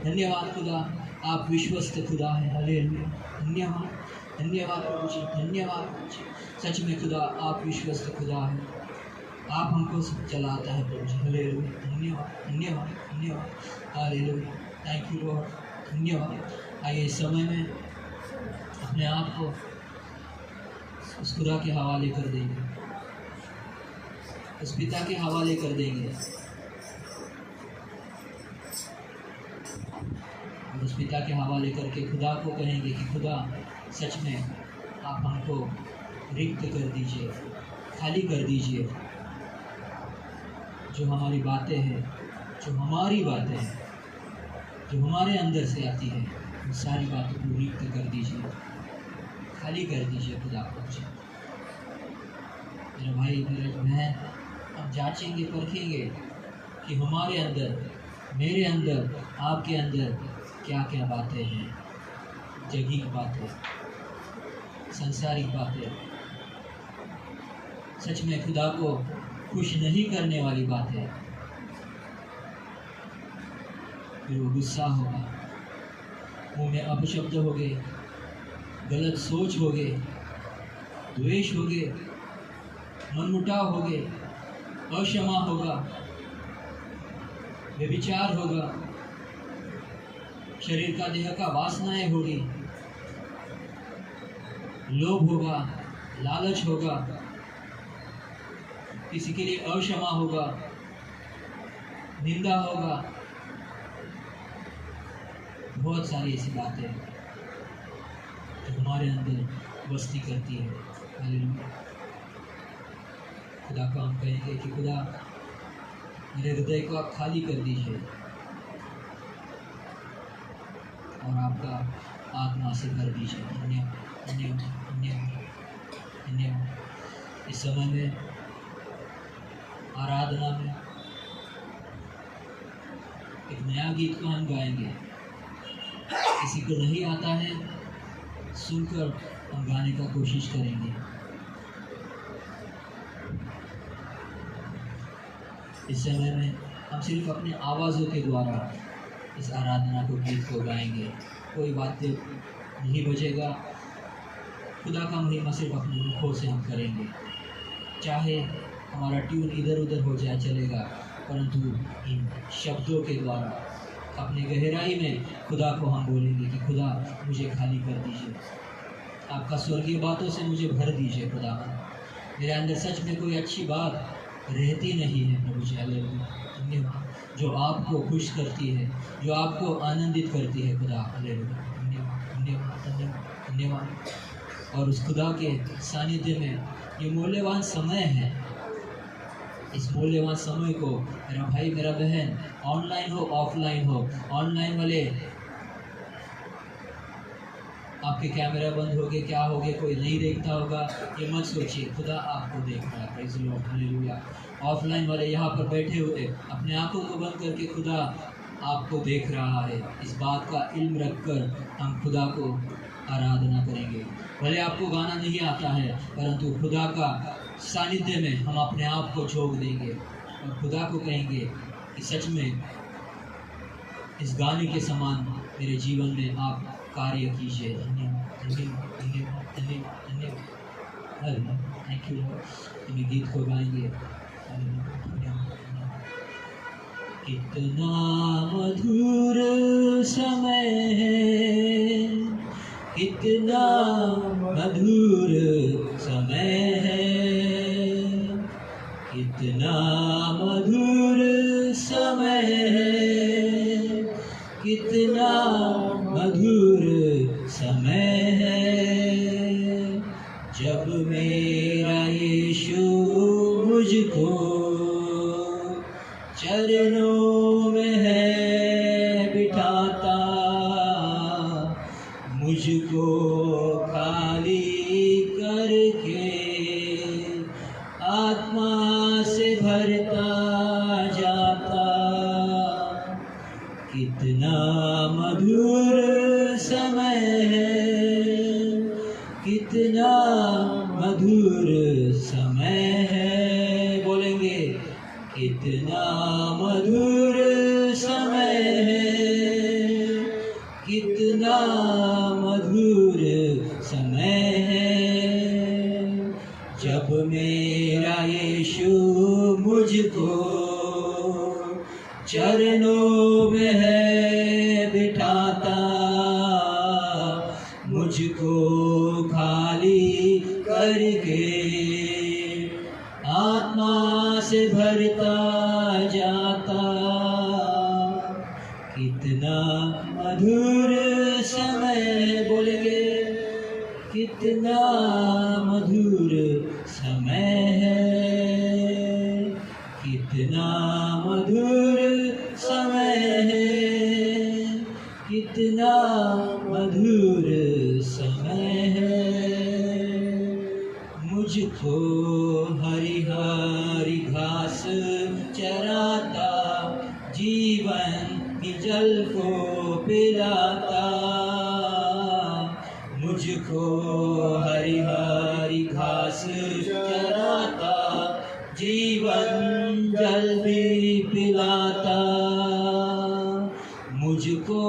धन्यवाद खुदा, आप विश्वस्त खुदा है। हालेलुया, धन्यवाद धन्यवाद प्रभु जी, धन्यवाद प्रभु जी। सच में खुदा आप विश्वस्त खुदा है, आप हमको चलाता है प्रभु जी। हालेलुया, धन्यवाद धन्यवाद धन्यवाद। हालेलुया, थैंक यू लॉर्ड, धन्यवाद। आइए इस समय में अपने आप को उस खुदा के हवाले कर देंगे, उस पिता के हवाले कर देंगे और उस पिता के हवाले करके खुदा को कहेंगे कि खुदा सच में आप हमको रिक्त कर दीजिए, खाली कर दीजिए। जो हमारी बातें हैं, जो हमारी बातें हैं, जो हमारे अंदर से आती है, उन सारी बातों को रिक्त कर दीजिए, खाली कर दीजिए खुदा को। मेरा भाई मेरा बहन, हम जांचेंगे परखेंगे कि हमारे अंदर, मेरे अंदर, आपके अंदर क्या क्या बातें हैं, जगी बातें, संसारिक बातें, सच में खुदा को खुश नहीं करने वाली बातें। फिर वो गुस्सा होगा, मुँह में अपशब्द हो गए, गलत सोच हो गए, द्वेष हो गए, मनमुटाव हो गए, अक्षमा होगा, व्यभिचार होगा, शरीर का देह का वासनाएं होगी, लोभ होगा, लालच होगा, किसी के लिए अक्षमा होगा, निंदा होगा, बहुत सारी ऐसी बातें जो हमारे अंदर बस्ती करती है। हालेलुया, खुदा को हम कहेंगे कि खुदा मेरे हृदय को आप खाली कर दीजिए और आपका आत्मा से भर दीजिए। धन्यवाद धन्यवाद धन्यवाद धन्यवाद। इस समय में आराधना में एक नया गीत को हम गाएंगे। किसी को नहीं आता है, सुनकर हम गाने का कोशिश करेंगे। इस समय में हम सिर्फ अपने आवाज़ों के द्वारा इस आराधना को, गीत को गाएंगे। कोई बातें नहीं बजेगा, खुदा का महिमा सिर्फ अपने मुखों से हम करेंगे। चाहे हमारा ट्यून इधर उधर हो जाए चलेगा, परंतु इन शब्दों के द्वारा अपने गहराई में खुदा को हम बोलेंगे कि खुदा मुझे खाली कर दीजिए, आपका स्वर्गीय बातों से मुझे भर दीजिए। खुदा मेरे अंदर सच में कोई अच्छी बात रहती नहीं है प्रभु जी। हालेलुया, धन्यवाद। जो आपको खुश करती है, जो आपको आनंदित करती है खुदा। हालेलुया, धन्यवाद धन्यवाद धन्यवाद धन्यवाद। और उस खुदा के सानिध्य में ये मूल्यवान समय है, इस मूल्यवान समय को मेरा भाई मेरा बहन, ऑनलाइन हो ऑफलाइन हो, ऑनलाइन वाले आपके कैमरा बंद हो गए, क्या हो गया, कोई नहीं देखता होगा, ये मत सोचिए, खुदा आपको देख रहा है। Praise the Lord, hallelujah. Offline वाले यहाँ पर बैठे हुए अपने आंखों को बंद करके खुदा आपको देख रहा है। इस बात का इल्म रखकर हम खुदा को आराधना करेंगे। भले आपको गाना नहीं आता है, परंतु खुदा का सानिध्य में हम अपने आप को झोंक देंगे और खुदा को कहेंगे कि सच में इस गाने के समान मेरे जीवन में आप कार्य कीजिए। धन्यवाद धन्यवाद धन्यवाद धन्यवाद धन्यवाद। Thank you Lord. हम गीत को गाएंगे। कितना मधुर समय है, कितना मधुर समय है, कितना मधुर समय है, कितना मधुर समय है, जब मेरा यीशु मुझको चरणों में है बिठाता, मुझको खाली करके आत्मा से भरता जाता। कितना मधुर समय है, कितना मधुर समय है। बोलेंगे कितना मधुर समय मेरा यीशु मुझको चरणों में है बिठाता, मुझको खाली करके आत्मा से भरता जाता। कितना मधुर समय, बोलेंगे कितना मधुर समय है, कितना मधुर समय है, कितना मधुर समय है। मुझको हरी हरी घास चराता, जीवन की जल को पिलाता, मुझको हरी हरी घास चराता, जीवन जल भी पिलाता। मुझको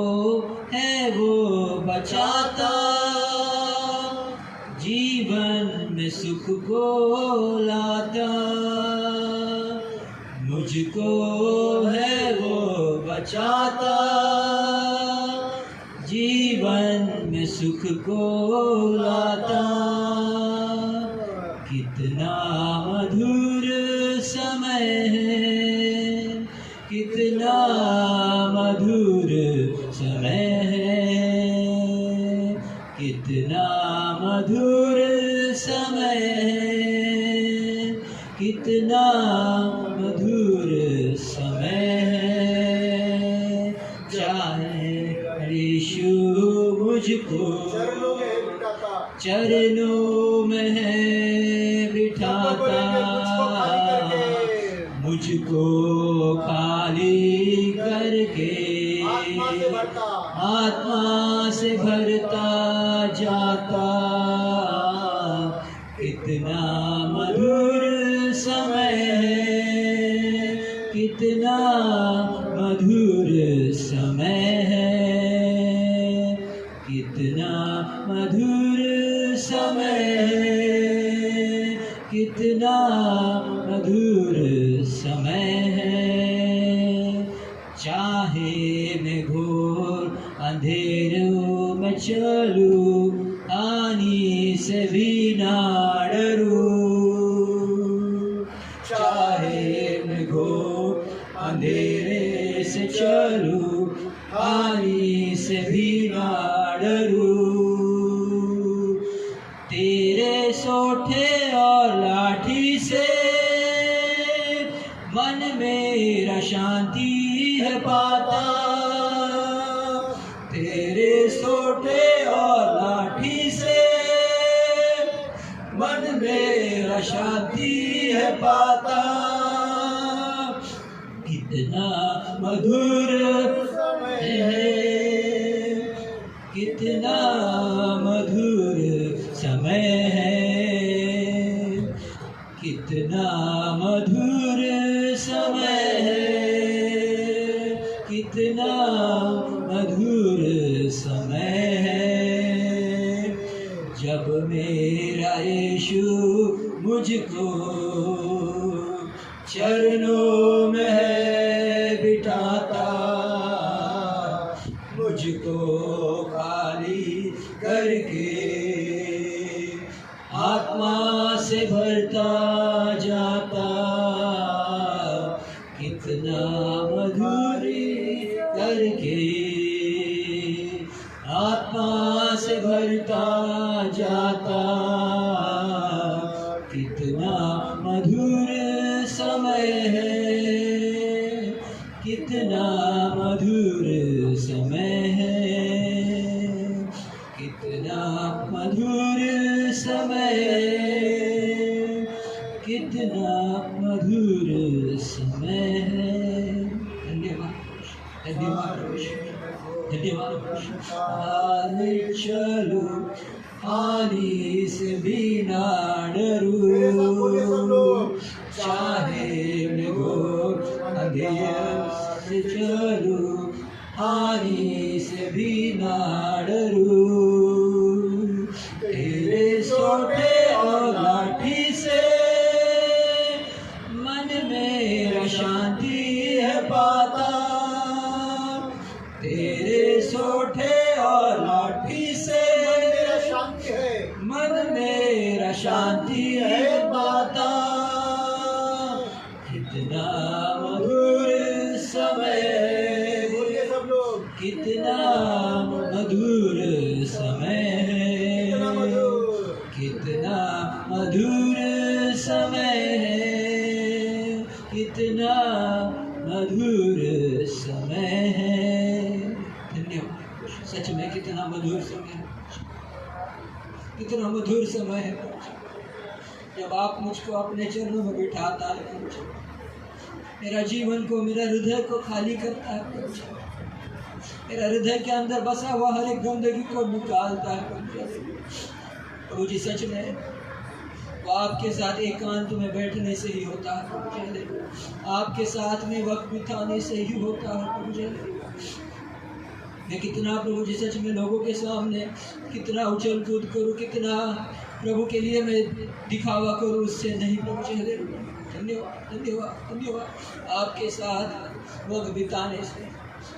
है वो बचाता, जीवन में सुख को लाता, मुझको है वो बचाता, जीवन में सुख को लाता। कितना मधुर समय है, कितना मधुर समय है, कितना मधुर समय है, कितना मधुर समय है। चाहे यीशु मुझको चरणों में है बिठाता, मुझको खाली करके आत्मा से भरता जाता। कितना मधुर समय है, कितना मधुर समय है, कितना मधुर समय है, कितना मधुर समय है। चाहे मैं घोर अंधेरों में चलूं, आनी से भी ना डरूं। चाहे मैं घोर अंधेरे से चलूं, आनी से भी ना डरूं। तेरे सोठे और लाठी से मन मेरा शांति है पाता, तेरे सोठे और लाठी से मन मेरा शांति है पाता। कितना मधुर है, कितना मधुर समय है, कितना मधुर समय है, कितना मधुर समय है। जब मेरा यीशु मुझको चरणों में है बिठाता, मुझको खाली करके आत्मा से भरता जाता। कितना मधुरी करके आत्मा से भरता जाता। कितना मधुर समय है, कितना मधुर समय है, कितना मधुर समय है, कितना मधुर समय है। धन्यवाद धन्यवाद धन्यवाद। हाले चलो हानि से भी ना डरूं, चाहे मैं घोर अंधेरे से चलूं, हानि से भी ना डरूं। तेरे सोटे और लाठी से शांति पाता, कितना मधुर समय, बोलिए सब लोग, कितना मधुर समय, कितना मधुर, कितना मधुर समय है, कितना मधुर समय है। धन्यवाद, सच में कितना मधुर समय है, कितना मधुर समय है जब आप मुझको अपने चरणों में बिठाता है, मेरा जीवन को, मेरा हृदय को खाली करता है, मेरा हृदय के अंदर बसा हुआ हर एक गंदगी को निकालता है। प्रभु जी सच में वो आपके साथ एकांत में बैठने से ही होता है, आपके साथ में वक्त बिताने से ही होता है। प्रभु जी मैं कितना प्रभु जी सच में लोगों के सामने कितना उछल कूद करूँ, कितना प्रभु के लिए मैं दिखावा करूँ, उससे नहीं प्रभु जी। धन्यवाद धन्यवाद धन्यवाद, आपके साथ वक्त बिताने से,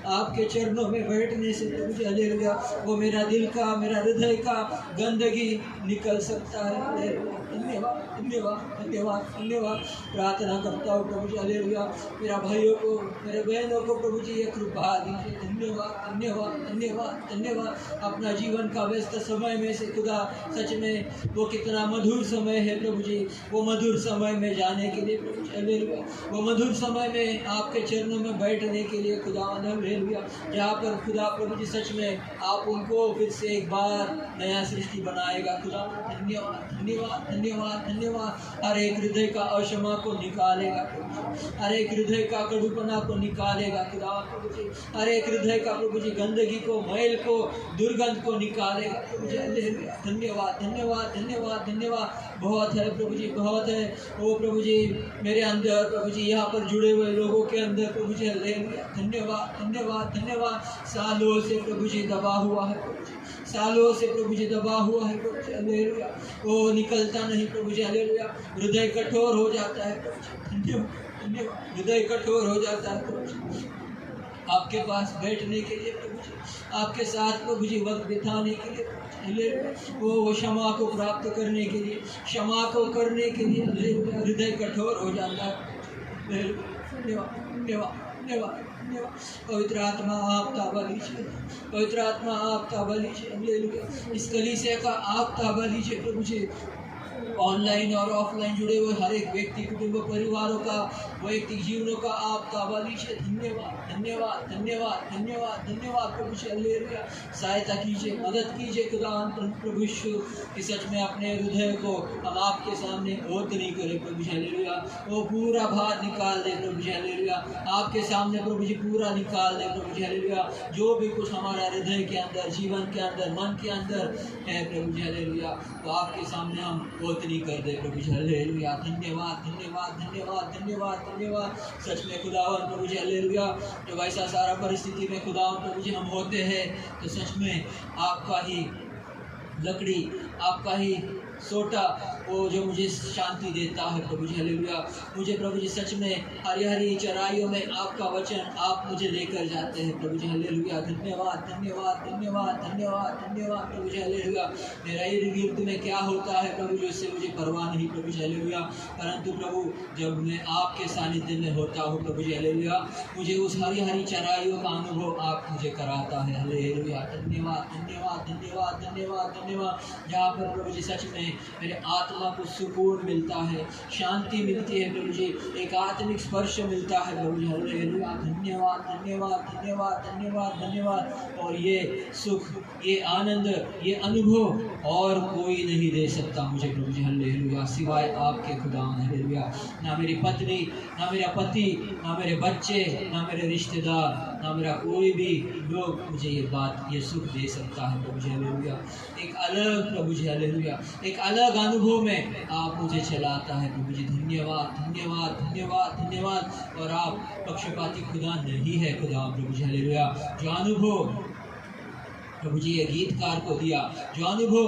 आपके चरणों में बैठने से प्रभु जी हालेलुया, वो मेरा दिल का, मेरा हृदय का गंदगी निकल सकता है। धन्यवाद धन्यवाद धन्यवाद धन्यवाद। प्रार्थना करता हूँ प्रभु जी हालेलुया, मेरा भाइयों को, मेरे बहनों को प्रभु जी ये कृपा दीजिए। धन्यवाद धन्यवाद धन्यवाद धन्यवाद। अपना जीवन का व्यस्त समय में से खुदा सच में वो कितना मधुर समय है प्रभु जी, वो मधुर समय में जाने के लिए प्रभु जी हालेलुया, वो मधुर समय में आपके चरणों में बैठने के लिए खुदा हालेलुया, जहाँ पर खुदा प्रभु जी सच में आप उनको फिर से एक बार नया सृष्टि बनाएगा। खुदा धन्यवाद धन्यवाद धन्यवाद धन्यवाद। हर एक हृदय का अक्षमा को निकालेगा, हर एक हृदय का कड़ूपना को निकालेगा खुदा प्रभु जी, हर एक हृदय का प्रभु जी गंदगी को, मैल को, दुर्गंध को निकालेगा प्रभु जी। धन्यवाद धन्यवाद धन्यवाद धन्यवाद। बहुत है प्रभु जी, बहुत है वो प्रभु जी मेरे अंदर प्रभु जी, यहाँ पर जुड़े हुए लोगों के अंदर प्रभु जी। धन्यवाद धन्यवाद धन्यवाद। सालों से प्रभु जी दबा हुआ है प्रभु जी, सालों से प्रभु जी दबा हुआ है प्रभु जी हालेलुया, वो निकलता नहीं प्रभु जी हालेलुया। हृदय कठोर हो जाता है प्रभु जी, धन्यवाद धन्यवाद। हृदय कठोर हो जाता है प्रभु जी आपके पास बैठने के लिए प्रभु जी, आपके साथ प्रभु जी वक्त बिताने के लिए वो क्षमा को प्राप्त करने के लिए, क्षमा को करने के लिए हृदय कठोर हो जाता है। धन्यवाद धन्यवाद धन्यवाद। पवित्र आत्मा आप ताबा लीजिए, पवित्र आत्मा आप ताबा लीजिए, इस कलीसिया का आप ताबा लीजिए प्रभु जी। ऑनलाइन और ऑफलाइन जुड़े हुए हर एक व्यक्ति, कुटुंब, परिवारों का, वैयक्तिक जीवनों का आप ताबा लीजिए। धन्यवाद धन्यवाद धन्यवाद धन्यवाद धन्यवाद प्रभु जी हालेलुया। सहायता कीजिए, मदद कीजिए खुदा प्रभु यीशु कि सच में अपने हृदय को हम आपके सामने बोध नहीं करें प्रभु जी हालेलुया, वो पूरा भार निकाल दे प्रभु जी हालेलुया, आपके सामने प्रभु जी पूरा निकाल दे प्रभु जी हालेलुया। जो भी कुछ हमारा हृदय के अंदर, जीवन के अंदर, मन के अंदर है प्रभु जी हालेलुया, तो आपके सामने हम बोध नहीं कर दे प्रभु जी हालेलुया। धन्यवाद धन्यवाद धन्यवाद धन्यवाद धन्यवाद। सच में खुदावन प्रभु जी हालेलुया, जब ऐसा सारा परिस्थिति में खुदावन प्रभु जी हम होते हैं तो सच में आपका ही लकड़ी, आपका ही सोटा वो जो मुझे शांति देता है प्रभु जी हालेलुया। मुझे प्रभु जी सच में हरी हरी चराइयों में आपका वचन आप मुझे लेकर जाते हैं प्रभु जी हालेलुया। धन्यवाद धन्यवाद धन्यवाद धन्यवाद धन्यवाद प्रभु जी हालेलुया। मेरा इर्द गिर्द में क्या होता है प्रभु जी उससे मुझे परवाह नहीं प्रभु जी हालेलुया, परंतु प्रभु जब मैं आपके सानिध्य में होता हूँ प्रभु जी हालेलुया, मुझे उस हरी हरी चराइयों का अनुभव आप मुझे कराता है हालेलुया। धन्यवाद धन्यवाद धन्यवाद धन्यवाद धन्यवाद। जहाँ पर प्रभु जी सच में मेरे आत्मा को सुकून मिलता है, शांति मिलती है प्रभु जी, एक आत्मिक स्पर्श मिलता है प्रभु जी हालेलुया। धन्यवाद धन्यवाद धन्यवाद धन्यवाद धन्यवाद। और ये सुख, ये आनंद, ये अनुभव और कोई नहीं दे सकता मुझे प्रभु जी हालेलुया सिवाय आपके खुदा हालेलुया। ना मेरी पत्नी, ना मेरा पति, ना मेरे बच्चे, ना मेरे रिश्तेदार, ना मेरा कोई भी लोग मुझे ये बात, ये सुख दे सकता है प्रभु जी हालेलुया। एक अलग प्रभु जी हालेलुया, एक अलग अनुभव में आप मुझे चलाता है प्रभु जी। धन्यवाद धन्यवाद धन्यवाद धन्यवाद। और आप पक्षपाती खुदा नहीं है खुदा प्रभु जी हालेलुया। जो अनुभव प्रभु जी ये गीतकार को दिया, जो अनुभव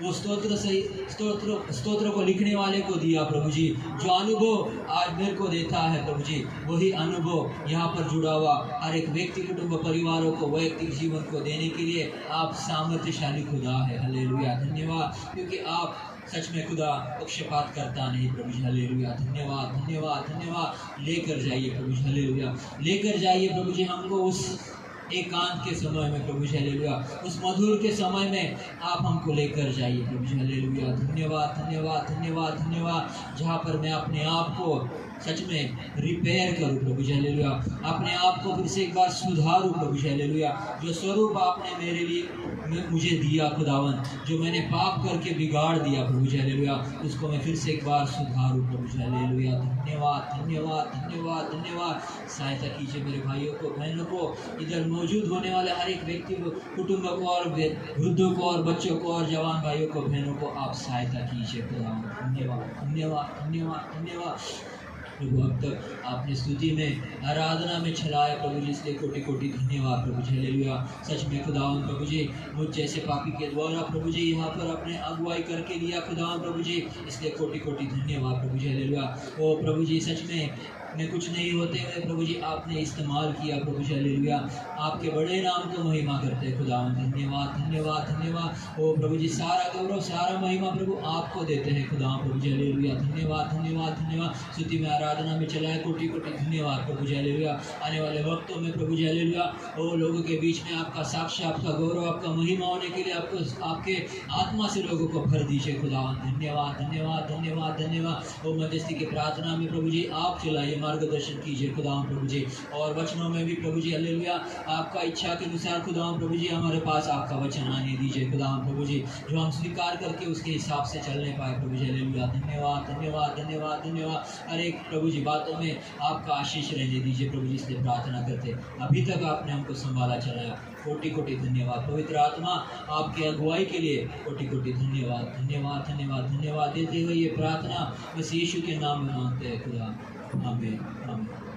वो स्तोत्र को लिखने वाले को दिया प्रभु जी, जो अनुभव आज मेरे को देता है प्रभु जी, वही अनुभव यहाँ पर जुड़ा हुआ हर एक व्यक्ति, कुटुंब, परिवारों को, वैयक्तिक जीवन को देने के लिए आप सामर्थ्यशाली खुदा है हालेलुया। धन्यवाद, क्योंकि आप सच में खुदा पक्षपात करता नहीं प्रभु जी, हालेलुया। धन्यवाद धन्यवाद धन्यवाद। लेकर जाइए प्रभु जी, हालेलुया। लेकर जाइए प्रभु जी हमको उस एकांत के समय में प्रभु जी, हालेलुया। उस मधुर के समय में आप हमको लेकर जाइए प्रभु जी, हालेलुया। धन्यवाद धन्यवाद धन्यवाद धन्यवाद। जहाँ पर मैं अपने आप को सच में रिपेयर करूँ प्रभु जी, हालेलुया। अपने आप को फिर से एक बार सुधारूँ प्रभु जी, हालेलुया। जो स्वरूप आपने मेरे लिए मुझे दिया खुदावन, जो मैंने पाप करके बिगाड़ दिया प्रभु जी, हालेलुया, उसको मैं फिर से एक बार सुधारूँ प्रभु जी, हालेलुया। धन्यवाद धन्यवाद धन्यवाद धन्यवाद। सहायता कीजिए मेरे भाइयों को, बहनों को, इधर मौजूद होने वाले हर एक व्यक्ति को, कुटुंब को और वृद्धों को और बच्चों को और जवान भाइयों को, बहनों को आप सहायता कीजिए खुदावन। धन्यवाद धन्यवाद धन्यवाद धन्यवाद प्रभु। अब तक आपने स्तुति में, आराधना में चलाया प्रभु जी, इसलिए कोटि कोटि धन्यवाद प्रभु जी, हालेलुया। सच में खुदावन प्रभु जी, मुझ जैसे पापी के द्वारा प्रभु जी यहाँ पर अपने अगुवाई करके लिया खुदावन प्रभु जी, इसलिए कोटि कोटि धन्यवाद प्रभु जी, हालेलुया। ओ प्रभु जी, सच में कुछ नहीं होते हुए प्रभु जी आपने इस्तेमाल किया प्रभु जी, हालेलुया। आपके बड़े नाम को महिमा करते हैं खुदावन। धन्यवाद धन्यवाद धन्यवाद। ओ प्रभु जी, सारा गौरव सारा महिमा प्रभु आपको देते हैं खुदावन प्रभु जी, हालेलुया। धन्यवाद धन्यवाद धन्यवाद। स्तुति में, आराधना में चलाए कोटि कोटि धन्यवाद प्रभु जी, हालेलुया। आने वाले वक्तों में प्रभु जी, हालेलुया, ओ लोगों के बीच में आपका साक्ष्य, आपका गौरव, आपका महिमा होने के लिए आपको आपके आत्मा से लोगों को भर दीजिए खुदावन। धन्यवाद धन्यवाद धन्यवाद धन्यवाद। ओ मध्यस्थी की प्रार्थना में प्रभु जी आप चलाइए, मार्गदर्शन कीजिए खुदावन प्रभु जी, और वचनों में भी प्रभु जी, हालेलुया, आपका इच्छा के अनुसार खुदावन प्रभु जी हमारे पास आपका वचन आने दीजिए खुदावन प्रभु जी, जो हम स्वीकार करके उसके हिसाब से चलने पाए प्रभु जी, हालेलुया। धन्यवाद धन्यवाद धन्यवाद धन्यवाद। हर एक प्रभु जी बातों में आपका आशीष रहने दीजिए प्रभु जी, इसलिए प्रार्थना करते अभी तक आपने हमको संभाला चलाया, कोटि कोटि धन्यवाद। पवित्र आत्मा आपके अगुवाई के लिए कोटि कोटि धन्यवाद धन्यवाद धन्यवाद धन्यवाद देते हुए ये प्रार्थना बस यीशु के नाम में मांगते हैं खुदा, आमीन आमीन।